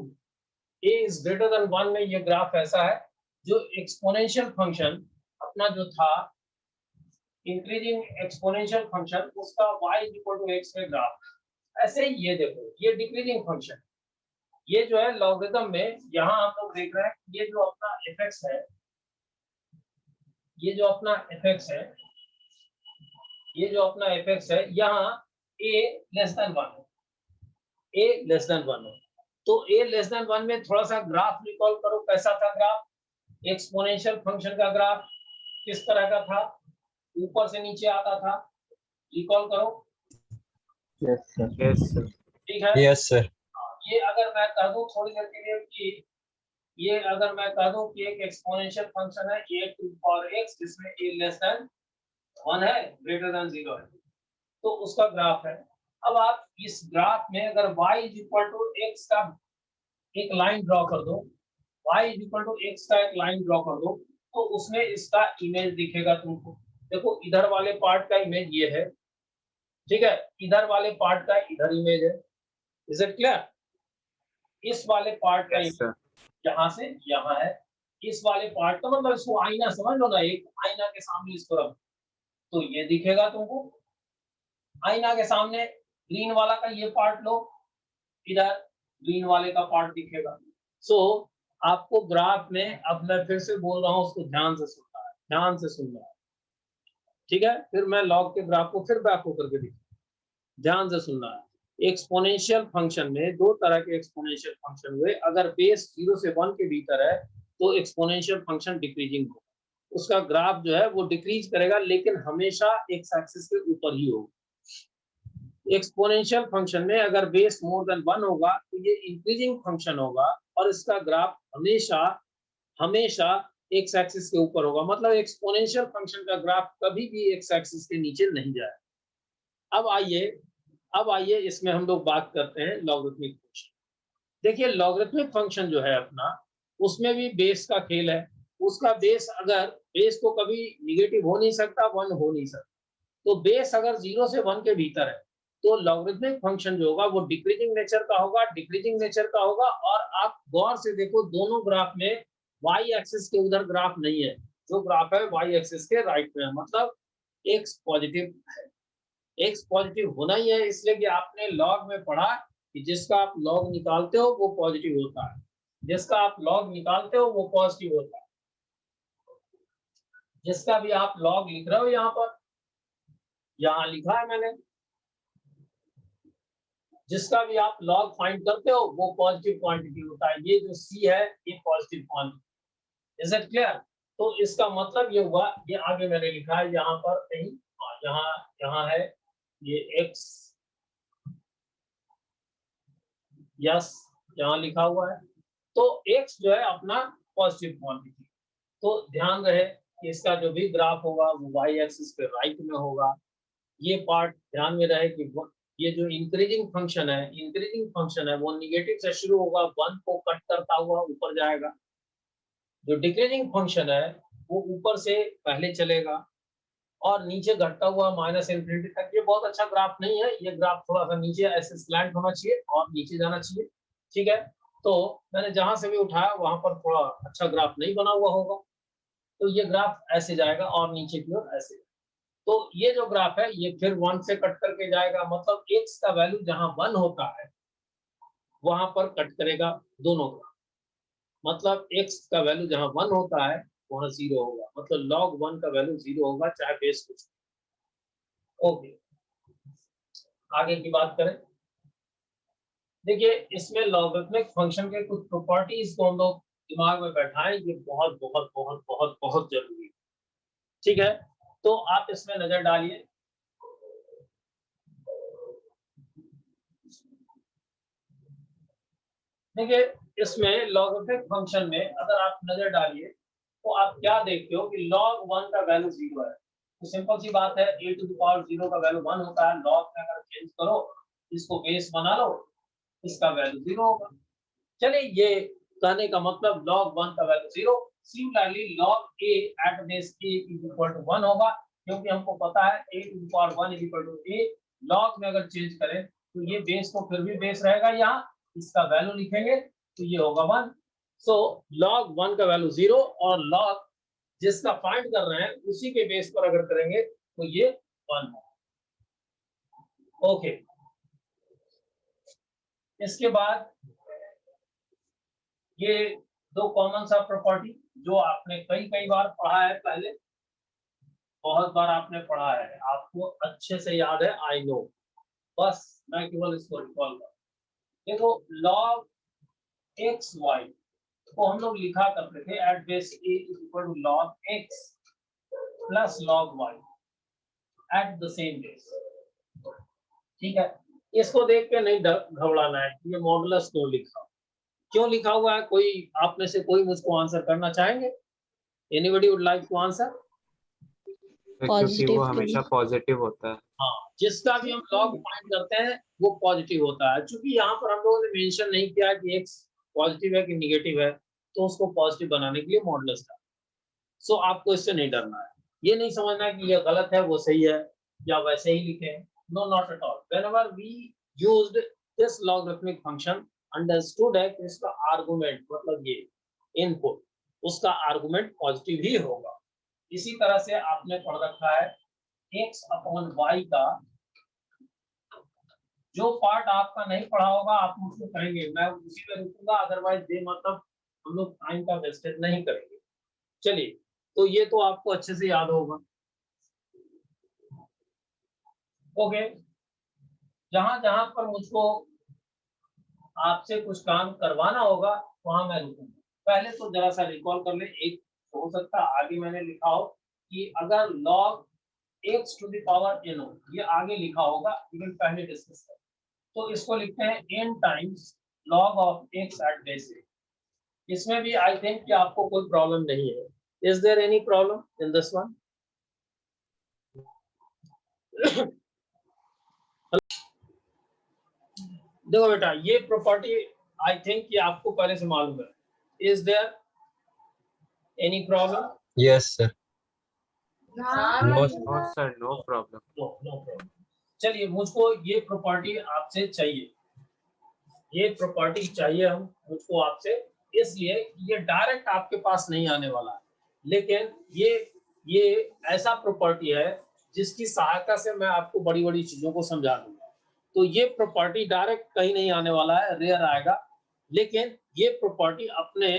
a is greater than 1 में ये ग्राफ ऐसा है जो एक्सपोनेंशियल फंक्शन अपना जो था इंक्रीजिंग एक्सपोनेंशियल फंक्शन उसका y is equal to x में ग्राफ। ऐसे ही ये देखो ये डिक्रीजिंग फंक्शन, ये जो है लॉगरिथम में यहाँ हम लोग देख रहे हैं ये जो अपना fx है, ये जो अपना fx है, ये जो अपना fx है यहाँ a लेस देन 1 है, a लेस देन 1 है। तो a लेस देन 1 में थोड़ा सा ग्राफ रिकॉल करो, कैसा था ग्राफ? एक्सपोनेंशियल फंक्शन का ग्राफ किस तरह का था? ऊपर से नीचे आता था, रिकॉल करो। Yes sir. Yes sir. ठीक है, यस सर। ये अगर मैं कह दूं थोड़ी देर के लिए कि ये अगर मैं कह दूं कि एक एक्सपोनेंशियल फंक्शन है a to the power x जिसमें a लेस देन 1 है ग्रेटर देन 0 है, तो उसका ग्राफ है। अब आप इस ग्राफ में अगर y is equal to x का एक लाइन ड्रॉ कर दो, y is equal to x का एक लाइन ड्रॉ कर दो, तो उसमें इसका इमेज दिखेगा तुमको। देखो इधर वाले पार्ट का इमेज ये है, ठीक है, इधर वाले पार्ट का इधर इमेज है। Is it clear? इस वाले पार्ट का यस सर। यहाँ से यहाँ है, इस वाले पार्ट का मतलब इसको आईना समझ लो ना, एक आईना के सामने इसको रख तो ये दिखेगा तुमको। आईना के सामने ग्रीन वाला का ये पार्ट लो, इधर ग्रीन वाले का पार्ट दिखेगा। सो आपको ग्राफ में, अब मैं फिर से बोल रहा हूँ उसको ध्यान से सुनना है, ध्यान से सुनना है, ठीक है? फिर मैं लॉग के ग्राफ को फिर बैक होकर के दिखा, ध्यान से सुनना है। एक्सपोनेंशियल फंक्शन में दो तरह के एक्सपोनेंशियल फंक्शन हुए। अगर बेस 0 से 1 के भीतर है तो एक्सपोनेंशियल फंक्शन डिक्रीजिंग होगा, उसका ग्राफ जो है वो डिक्रीज करेगा लेकिन हमेशा एक्स एक्सिस के ऊपर ही होगा। एक्सपोनेंशियल फंक्शन में अगर बेस मोर देन 1 होगा तो ये इंक्रीजिंग फंक्शन होगा और इसका ग्राफ हमेशा हमेशा एक्स एक्सिस के ऊपर होगा। मतलब एक्सपोनेंशियल फंक्शन का ग्राफ कभी भी एक्स एक्सिस के नीचे नहीं जाए। अब आइए इसमें हम लोग बात करते हैं लॉगरिथमिक फंक्शन। देखिए लॉगरिथमिक फंक्शन जो है अपना उसमें भी बेस का खेल है। उसका बेस, अगर बेस को कभी निगेटिव हो नहीं सकता, 1 हो नहीं सकता। तो बेस अगर 0 से 1 के भीतर है तो लॉगरिथमिक फंक्शन जो होगा वो डिक्रीजिंग नेचर का होगा, डिक्रीजिंग नेचर का होगा। और आप गौर से देखो दोनों ग्राफ में वाई एक्सिस के उधर ग्राफ नहीं है, जो ग्राफ है वाई एक्सिस के राइट में है, मतलब एक्स पॉजिटिव है। एक्स पॉजिटिव होना ही है, इसलिए कि आपने लॉग में पढ़ा कि जिसका आप लॉग निकालते हो वो पॉजिटिव होता है, जिसका आप लॉग निकालते हो वो पॉजिटिव होता है। जिसका भी आप लॉग लिख रहे हो यहाँ पर, यहाँ लिखा है मैंने, जिसका भी आप लॉग फाइंड करते हो वो पॉजिटिव क्वांटिटी होता है। ये जो सी है ये positive quantity. Is it clear? तो इसका मतलब ये हुआ, ये आगे मैंने लिखा है यहाँ पर कहीं, यहाँ यहाँ है ये एक्स, यस यहाँ लिखा हुआ है। तो एक्स जो है अपना पॉजिटिव क्वांटिटी। तो ध्यान रहे कि इसका जो भी ग्राफ होगा वो वाई एक्सिस पे राइट में होगा। ये पार्ट ध्यान में रहे कि ये जो इंक्रीजिंग फंक्शन है वो निगेटिव से शुरू होगा, 1 को कट करता हुआ ऊपर जाएगा। जो डिक्रीजिंग फंक्शन है वो ऊपर से पहले चलेगा और नीचे घटता हुआ माइनस इन्फिनिटी तक। ये बहुत अच्छा ग्राफ नहीं है, ये ग्राफ थोड़ा सा नीचे ऐसे स्लैंट होना चाहिए और नीचे जाना चाहिए, ठीक है। तो मैंने जहां से भी उठाया वहां पर थोड़ा अच्छा ग्राफ नहीं बना हुआ होगा, तो ये ग्राफ ऐसे जाएगा और नीचे की ओर ऐसे। तो ये जो ग्राफ है ये फिर 1 से कट करके जाएगा, मतलब x का वैल्यू जहां 1 होता है वहां पर कट करेगा दोनों ग्राफ। मतलब x का वैल्यू जहां 1 होता है वहां 0 होगा, मतलब log 1 का वैल्यू 0 होगा चाहे बेस कुछ। ओके, आगे की बात करें। देखिए इसमें लॉगरिथमिक फंक्शन के कुछ प्रॉपर्टीज को हम लोग दिमाग में बैठाएं, ये बहुत बहुत बहुत बहुत बहुत जरूरी है, ठीक है। तो आप इसमें नजर डालिए। देखिए इसमें लॉगरिथमिक फंक्शन में अगर आप नजर डालिए तो आप क्या देखते हो कि log 1 का वैल्यू 0 है। तो सिंपल सी बात है, a टू द पावर 0 का वैल्यू 1 होता है, log में अगर चेंज करो इसको बेस बना लो, इसका वैल्यू 0 होगा। चलिए ये कहने का मतलब log 1 का value 0, similarly log a at base a is equal to 1 होगा, क्योंकि हमको पता है a to the power 1 is equal to a। log में अगर चेंज करें तो ये बेस तो फिर भी बेस रहेगा, यहाँ इसका वैल्यू लिखेंगे तो ये होगा 1। सो log 1 का वैल्यू 0 और log जिसका फाइंड कर रहे हैं उसी के बेस पर अगर करेंगे तो ये 1 होगा। ओके, इसके बाद ये दो कॉमन सा प्रॉपर्टी जो आपने कई बार पढ़ा है, पहले बहुत बार आपने पढ़ा है, आपको अच्छे से याद है, आई नो, बस मैं केवल इसको रिकॉल कर। देखो log एक्स वाई को हम लोग लिखा करते थे at base a is equal to log x plus log y at the same base, ठीक है। इसको देख के नहीं घबराना है ये मॉडुलस क्यों लिखा हुआ है। कोई आप में से कोई मुझको आंसर करना चाहेंगे? Anybody would like to answer? क्योंकि वो हमेशा पॉजिटिव होता है। हाँ, जिसका भी हम लॉग फाइंड करते हैं वो पॉजिटिव होता है। चूंकि यहाँ पर हम लोगों ने मेंशन नहीं किया कि x पॉजिटिव है कि निगेटिव है, तो उसको पॉजिटिव बनाने के लिए मॉडुलस था। सो आपको इससे नहीं डरना है, ये नहीं समझना है कि ये गलत है वो सही है या वैसे ही लिखे, no not at all. Whenever we used this logarithmic function understood है कि इसका आर्गुमेंट मतलब ये इनपुट, उसका आर्गुमेंट पॉजिटिव ही होगा। इसी तरह से आपने पढ़ रखा है x अपॉन y का, जो पार्ट आपका नहीं पढ़ा होगा आप मुझको कहेंगे, मैं उसी में रुकूंगा, अदरवाइज ये मतलब हम लोग टाइम का वेस्टेज नहीं करेंगे। चलिए, तो ये तो आपको अच्छे से याद होगा। ओके, जहां जहां पर मुझको आपसे कुछ काम करवाना होगा वहां मैं रुकूंगा। पहले तो जरा सा रिकॉल कर ले। एक हो सकता है आगे मैंने लिखा हो कि अगर log x to the power n हो, ये आगे लिखा होगा लेकिन पहले डिस्कस कर, तो इसको लिखते हैं n times log of x at base a। इसमें भी आई थिंक कि आपको कोई प्रॉब्लम नहीं है। Is there any problem in this one? देखो बेटा, ये प्रॉपर्टी आई थिंक कि आपको पहले से मालूम है। Is there any problem? Yes, sir. No, sir. No sir, no problem. No problem. चलिए, मुझको ये प्रॉपर्टी आपसे चाहिए, ये प्रॉपर्टी चाहिए मुझको आपसे, इसलिए ये डायरेक्ट आपके पास नहीं आने वाला है, लेकिन ये ऐसा प्रॉपर्टी है जिसकी सहायता से मैं आपको बड़ी बड़ी चीजों को समझा दूंगा। तो ये प्रॉपर्टी डायरेक्ट कहीं नहीं आने वाला है, रेयर आएगा, लेकिन ये प्रॉपर्टी अपने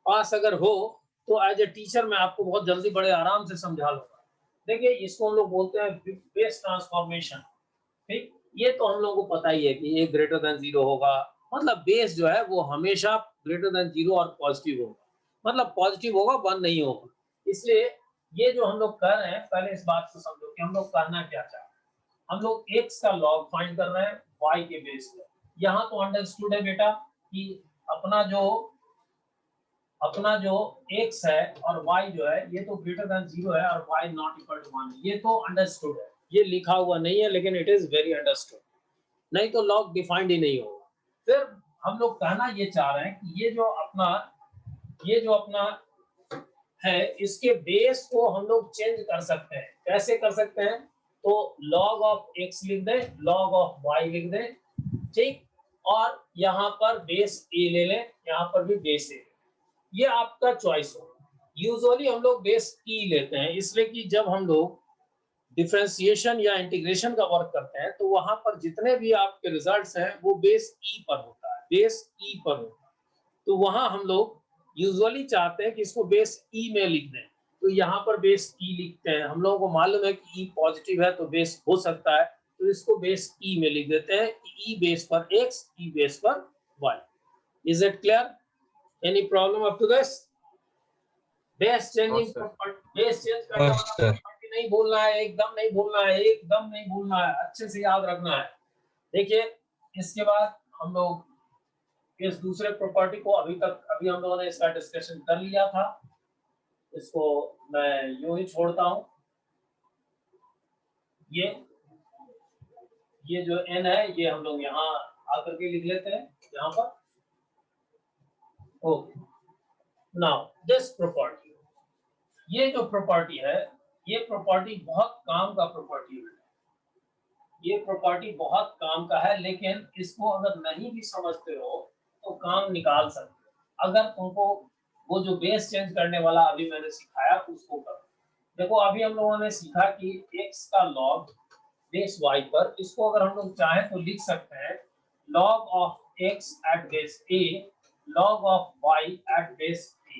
पास अगर हो तो एज ए टीचर मैं आपको बहुत जल्दी बड़े आराम से समझा लूंगा। देखिए, इसको हम लोग बोलते हैं बेस ट्रांसफॉर्मेशन। ठीक, ये तो हम लोगों को पता ही है कि ए ग्रेटर देन 0 होगा, मतलब बेस जो है वो हमेशा ग्रेटर देन 0 और पॉजिटिव होगा, मतलब पॉजिटिव होगा, 1 नहीं होगा। इसलिए ये जो हम लोग कर रहे हैं, पहले इस बात को समझो कि हम लोग करना क्या चाहते हैं। हम लोग x का लॉग फाइंड कर रहे हैं y के बेस पर। यहाँ तो अंडरस्टूड है बेटा कि अपना जो x है और y जो है ये तो ग्रेटर देन 0 है और y नॉट इक्वल टू 1, ये तो अंडरस्टूड है, ये लिखा हुआ नहीं है लेकिन इट इज वेरी अंडरस्टूड, नहीं तो लॉग डिफाइंड ही नहीं होगा। फिर हम लोग कहना ये चाह रहे हैं कि ये जो अपना है, इसके बेस को हम लोग चेंज कर सकते हैं। कैसे कर सकते हैं? तो log ऑफ x लिख दें, log ऑफ y लिख दें, ठीक, और यहाँ पर बेस a ले लें, यहाँ पर भी बेस a, ये आपका चॉइस हो। यूजुअली हम लोग बेस e लेते हैं, इसलिए कि जब हम लोग डिफरेंशिएशन या इंटीग्रेशन का वर्क करते हैं तो वहां पर जितने भी आपके रिजल्ट्स हैं वो बेस e पर होता है, बेस e पर होता है। तो वहां हम लोग यूजुअली चाहते हैं कि इसको बेस e में लिख दें, तो यहाँ पर बेस e लिखते हैं। हम लोगों को मालूम है कि e पॉजिटिव है तो बेस हो सकता है, तो इसको बेस e में लिख देते हैं, e बेस पर x, e बेस पर y। Is it clear? Any problem up to this? Base changing, base change करना नहीं भूलना है, एकदम नहीं भूलना है, एकदम नहीं भूलना है, अच्छे से याद रखना है। देखिए, इसके बाद हम लोग इस दूसरे प्रॉपर्टी को अभी हम लोगों ने इसका डिस्कशन कर लिया था, इसको मैं यूं ही छोड़ता हूं। ये जो n है ये हम लोग यहाँ आकर के लिख लेते हैं यहाँ पर। ओके, नाउ दिस प्रॉपर्टी, ये जो प्रॉपर्टी है, ये प्रॉपर्टी बहुत काम का प्रॉपर्टी है, ये प्रॉपर्टी बहुत काम का है, लेकिन इसको अगर नहीं भी समझते हो तो काम निकाल सकते हो अगर तुमको वो जो बेस चेंज करने वाला अभी मैंने सिखाया उसको करो। देखो, अभी हम लोगों ने सीखा कि x का लॉग बेस y पर, इसको अगर हम लोग चाहें तो लिख सकते हैं log of x at base a log of y at base a।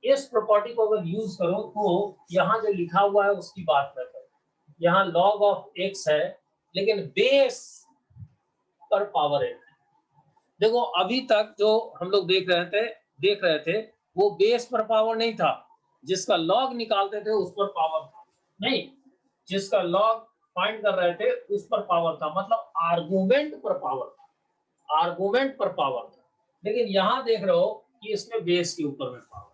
इस प्रॉपर्टी को अगर यूज करो तो यहाँ जो लिखा हुआ है उसकी बात न करो, यहाँ log ऑफ x है लेकिन बेस पर पावर n है। देखो, अभी तक जो हम लोग देख रहे थे वो बेस पर पावर नहीं था, जिसका लॉग निकालते थे उस पर पावर था, नहीं, जिसका लॉग फाइंड कर रहे थे उस पर पावर था, मतलब आर्गुमेंट पर पावर था, आर्गुमेंट पर पावर था। लेकिन यहाँ देख रहे हो कि इसमें बेस के ऊपर में पावर,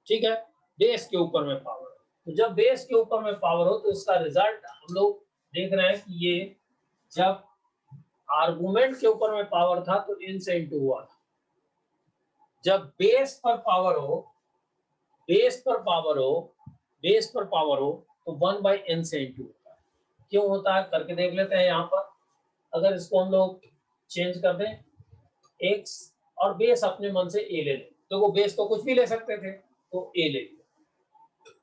ठीक है, बेस के ऊपर में पावर। तो जब बेस के ऊपर में पावर हो तो इसका रिजल्ट हम लोग देख रहे हैं कि ये जब आर्गुमेंट के ऊपर में पावर था तो n से इंटू हुआ था, जब बेस पर पावर हो, बेस पर पावर हो तो 1/n से इंटू होता है। क्यों होता है करके देख लेते हैं। यहाँ पर अगर इसको हम लोग चेंज कर दें, x और बेस अपने मन से a ले लें, तो वो बेस तो कुछ भी ले सकते थे तो a ले लिया।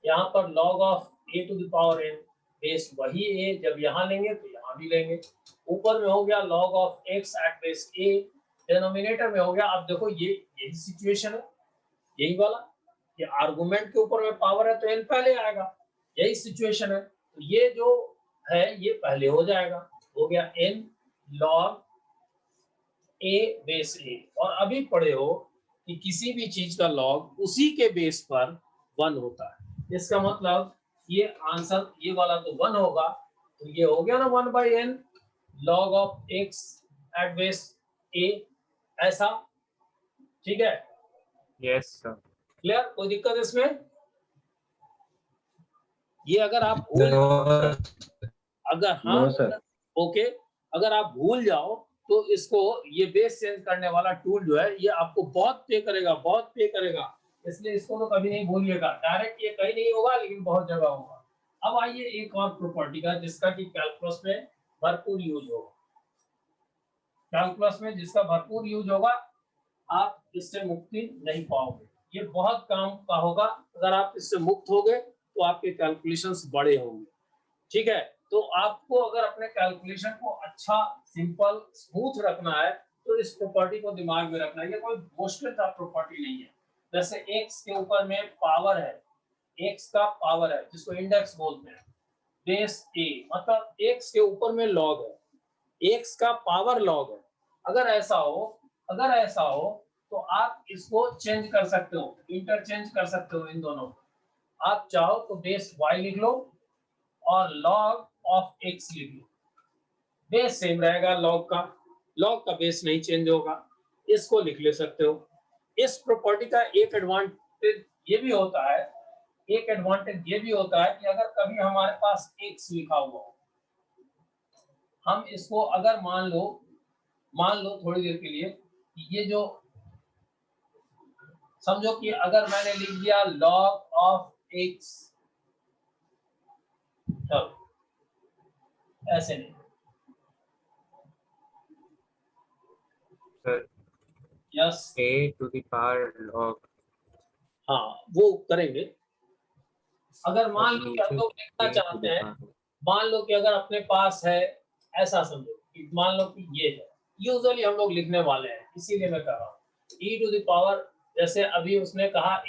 यहाँ पर log of a to the power n, base वही a, जब यहाँ लेंगे तो यहाँ भी लेंगे। ऊपर में हो गया log of x at base a, denominator में हो गया। अब देखो, ये यही सिचुएशन है, यही वाला कि आर्गुमेंट के ऊपर में पावर है तो n पहले आएगा, यही सिचुएशन है। तो ये जो है ये पहले हो जाएगा, हो गया n log a base a। और अभी पढ़े हो कि किसी भी चीज का लॉग उसी के बेस पर 1 होता है, इसका मतलब ये आंसर ये वाला तो 1 होगा, तो ये हो गया ना 1/n log of x at base a, ऐसा, ठीक है? Yes sir. क्लियर? कोई दिक्कत इसमें? ये अगर आप भूल, अगर हाँ नो सर। ओके, अगर आप भूल जाओ तो इसको ये बेस चेंज करने वाला टूल जो है ये आपको बहुत पे करेगा, इसलिए इसको तो कभी नहीं भूलिएगा। डायरेक्ट ये कहीं नहीं होगा लेकिन बहुत जगह होगा। अब आइए एक और प्रॉपर्टी का जिसका कि कैलकुलस में भरपूर यूज होगा। कैलकुलस में जिसका भरपूर यूज होगा, आप इससे मुक्ति नहीं पाओगे। ये बहुत काम का होगा। अगर आप इससे मुक्त होगे तो आपके कैलकुलेशंस बड़े होंगे। ठीक है, तो आपको अगर अपने कैलकुलेशन को अच्छा, सिंपल, स्मूथ रखना है तो इस प्रॉपर्टी को दिमाग में रखना है। ये कोई मुश्किल सा प्रॉपर्टी नहीं है। जैसे x के ऊपर में पावर है, x का पावर है जिसको इंडेक्स बोलते हैं, बेस a, मतलब x के ऊपर में log है, x का पावर log है। अगर ऐसा हो तो आप इसको चेंज कर सकते हो, इंटरचेंज कर सकते हो इन दोनों। आप चाहो तो बेस y लिख लो और log ऑफ x लिख लो, बेस सेम रहेगा। log का बेस नहीं चेंज होगा, इसको लिख ले सकते हो। इस प्रॉपर्टी का एक एडवांटेज ये भी होता है कि अगर कभी हमारे पास x लिखा हुआ हो, हम इसको अगर मान लो थोड़ी देर के लिए, ये जो समझो कि अगर मैंने लिख दिया log ऑफ x, ऐसे नहीं, sir yes, a to the power log, हाँ वो करेंगे। अगर मान लो कि हम लोग लिखना a to चाहते the हैं, power, मान लो कि अगर अपने पास है, ऐसा समझो कि मान लो कि ये है, यूजुअली हम लोग लिखने वाले हैं, इसीलिए मैं कह रहा हूँ e टू द पावर। जैसे अभी उसने कहा a,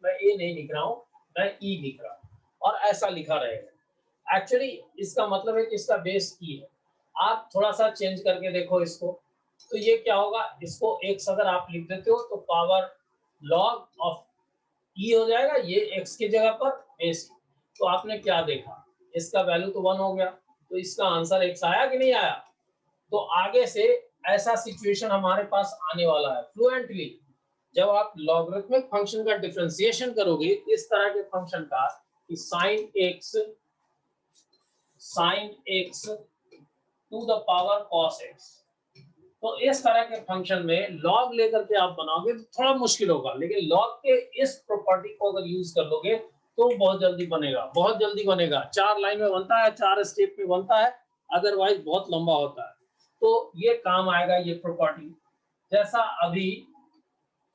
मैं a नहीं लिख रहा हूँ, मैं e लिख रहा हूँ और ऐसा लिखा रहेगा। एक्चुअली इसका मतलब है कि इसका बेस e है। आप थोड़ा सा चेंज करके देखो इसको, तो ये क्या होगा, इसको x अगर आप लिख देते हो तो पावर log ऑफ e हो जाएगा, ये x की जगह पर बेस। तो आपने क्या देखा, इसका वैल्यू तो 1 हो गया, तो इसका आंसर x आया कि नहीं आया। तो आगे से ऐसा सिचुएशन हमारे पास आने वाला है फ्लुएंटली, जब आप लॉगरिथमिक फंक्शन का डिफरेंशिएशन करोगे इस तरह के फंक्शन का, कि sin x to the power cos x, तो इस तरह के फंक्शन में लॉग लेकर के आप बनाओगे तो थोड़ा मुश्किल होगा, लेकिन लॉग के इस प्रॉपर्टी को अगर यूज कर लोगे तो बहुत जल्दी बनेगा। 4 लाइन में बनता है, 4 स्टेप में बनता है, अदरवाइज बहुत लंबा होता है। तो ये काम आएगा ये प्रॉपर्टी। जैसा अभी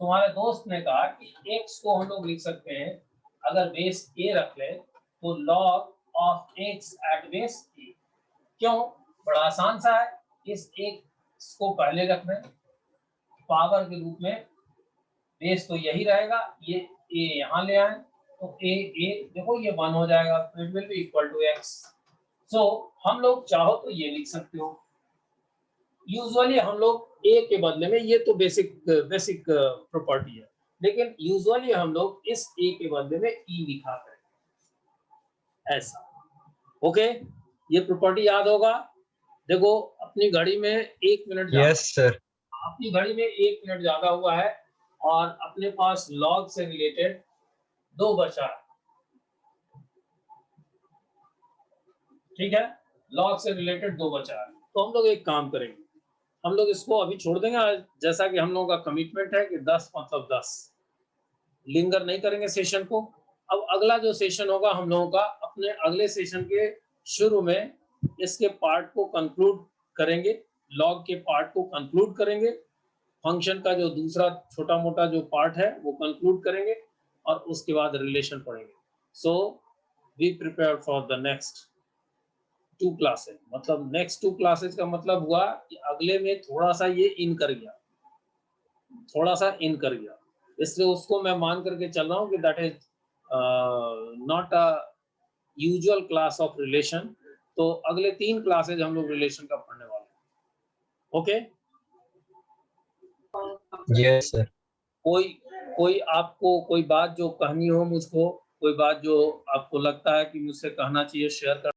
तुम्हारे दोस्त ने कहा कि x को हम लोग लिख सकते हैं, अगर बेस a रख ले तो log of x at base a। क्यों? बड़ा आसान सा है, इस x को पहले रख रहे, पावर के रूप में, बेस तो यही रहेगा, ये a यहाँ ले आए तो a देखो ये 1 हो जाएगा, तो it will be equal to x। So हम लोग चाहो तो ये लिख सकते हो। यूजुअली हम लोग a के बदले में, ये तो बेसिक प्रॉपर्टी है, लेकिन यूजुअली हम लोग इस a के बदले में e लिखा करें, ऐसा। ओके, ये प्रॉपर्टी याद होगा। देखो अपनी घड़ी में 1 मिनट, यस सर। अपनी घड़ी में 1 मिनट ज्यादा हुआ है और अपने पास लॉग से रिलेटेड 2 बचा है। ठीक है, लॉग से रिलेटेड 2 बचा है, तो हम लोग एक काम करेंगे, हम लोग इसको अभी छोड़ देंगे, जैसा कि हम लोगों का कमिटमेंट है कि 10 मतलब 10, लिंगर नहीं करेंगे सेशन को। अब अगला जो सेशन होगा हम लोगों का, अपने अगले सेशन के शुरू में इसके पार्ट को कंक्लूड करेंगे, लॉग के पार्ट को कंक्लूड करेंगे, फंक्शन का जो दूसरा छोटा मोटा जो पार्ट है वो कंक्लूड करेंगे और उसके बाद रिलेशन पढ़ेंगे। So be prepared for the next 2 classes. मतलब नेक्स्ट 2 क्लासेस का मतलब हुआ कि अगले में थोड़ा सा ये इन कर गया, इसलिए उसको मैं मान करके चल रहा हूँ कि that is not a usual class of relation. तो अगले 3 क्लासेज हम लोग रिलेशन का पढ़ने वाले हैं। Okay, yes sir. कोई आपको कोई बात जो कहनी हो मुझको, कोई बात जो आपको लगता है कि मुझसे कहना चाहिए, शेयर कर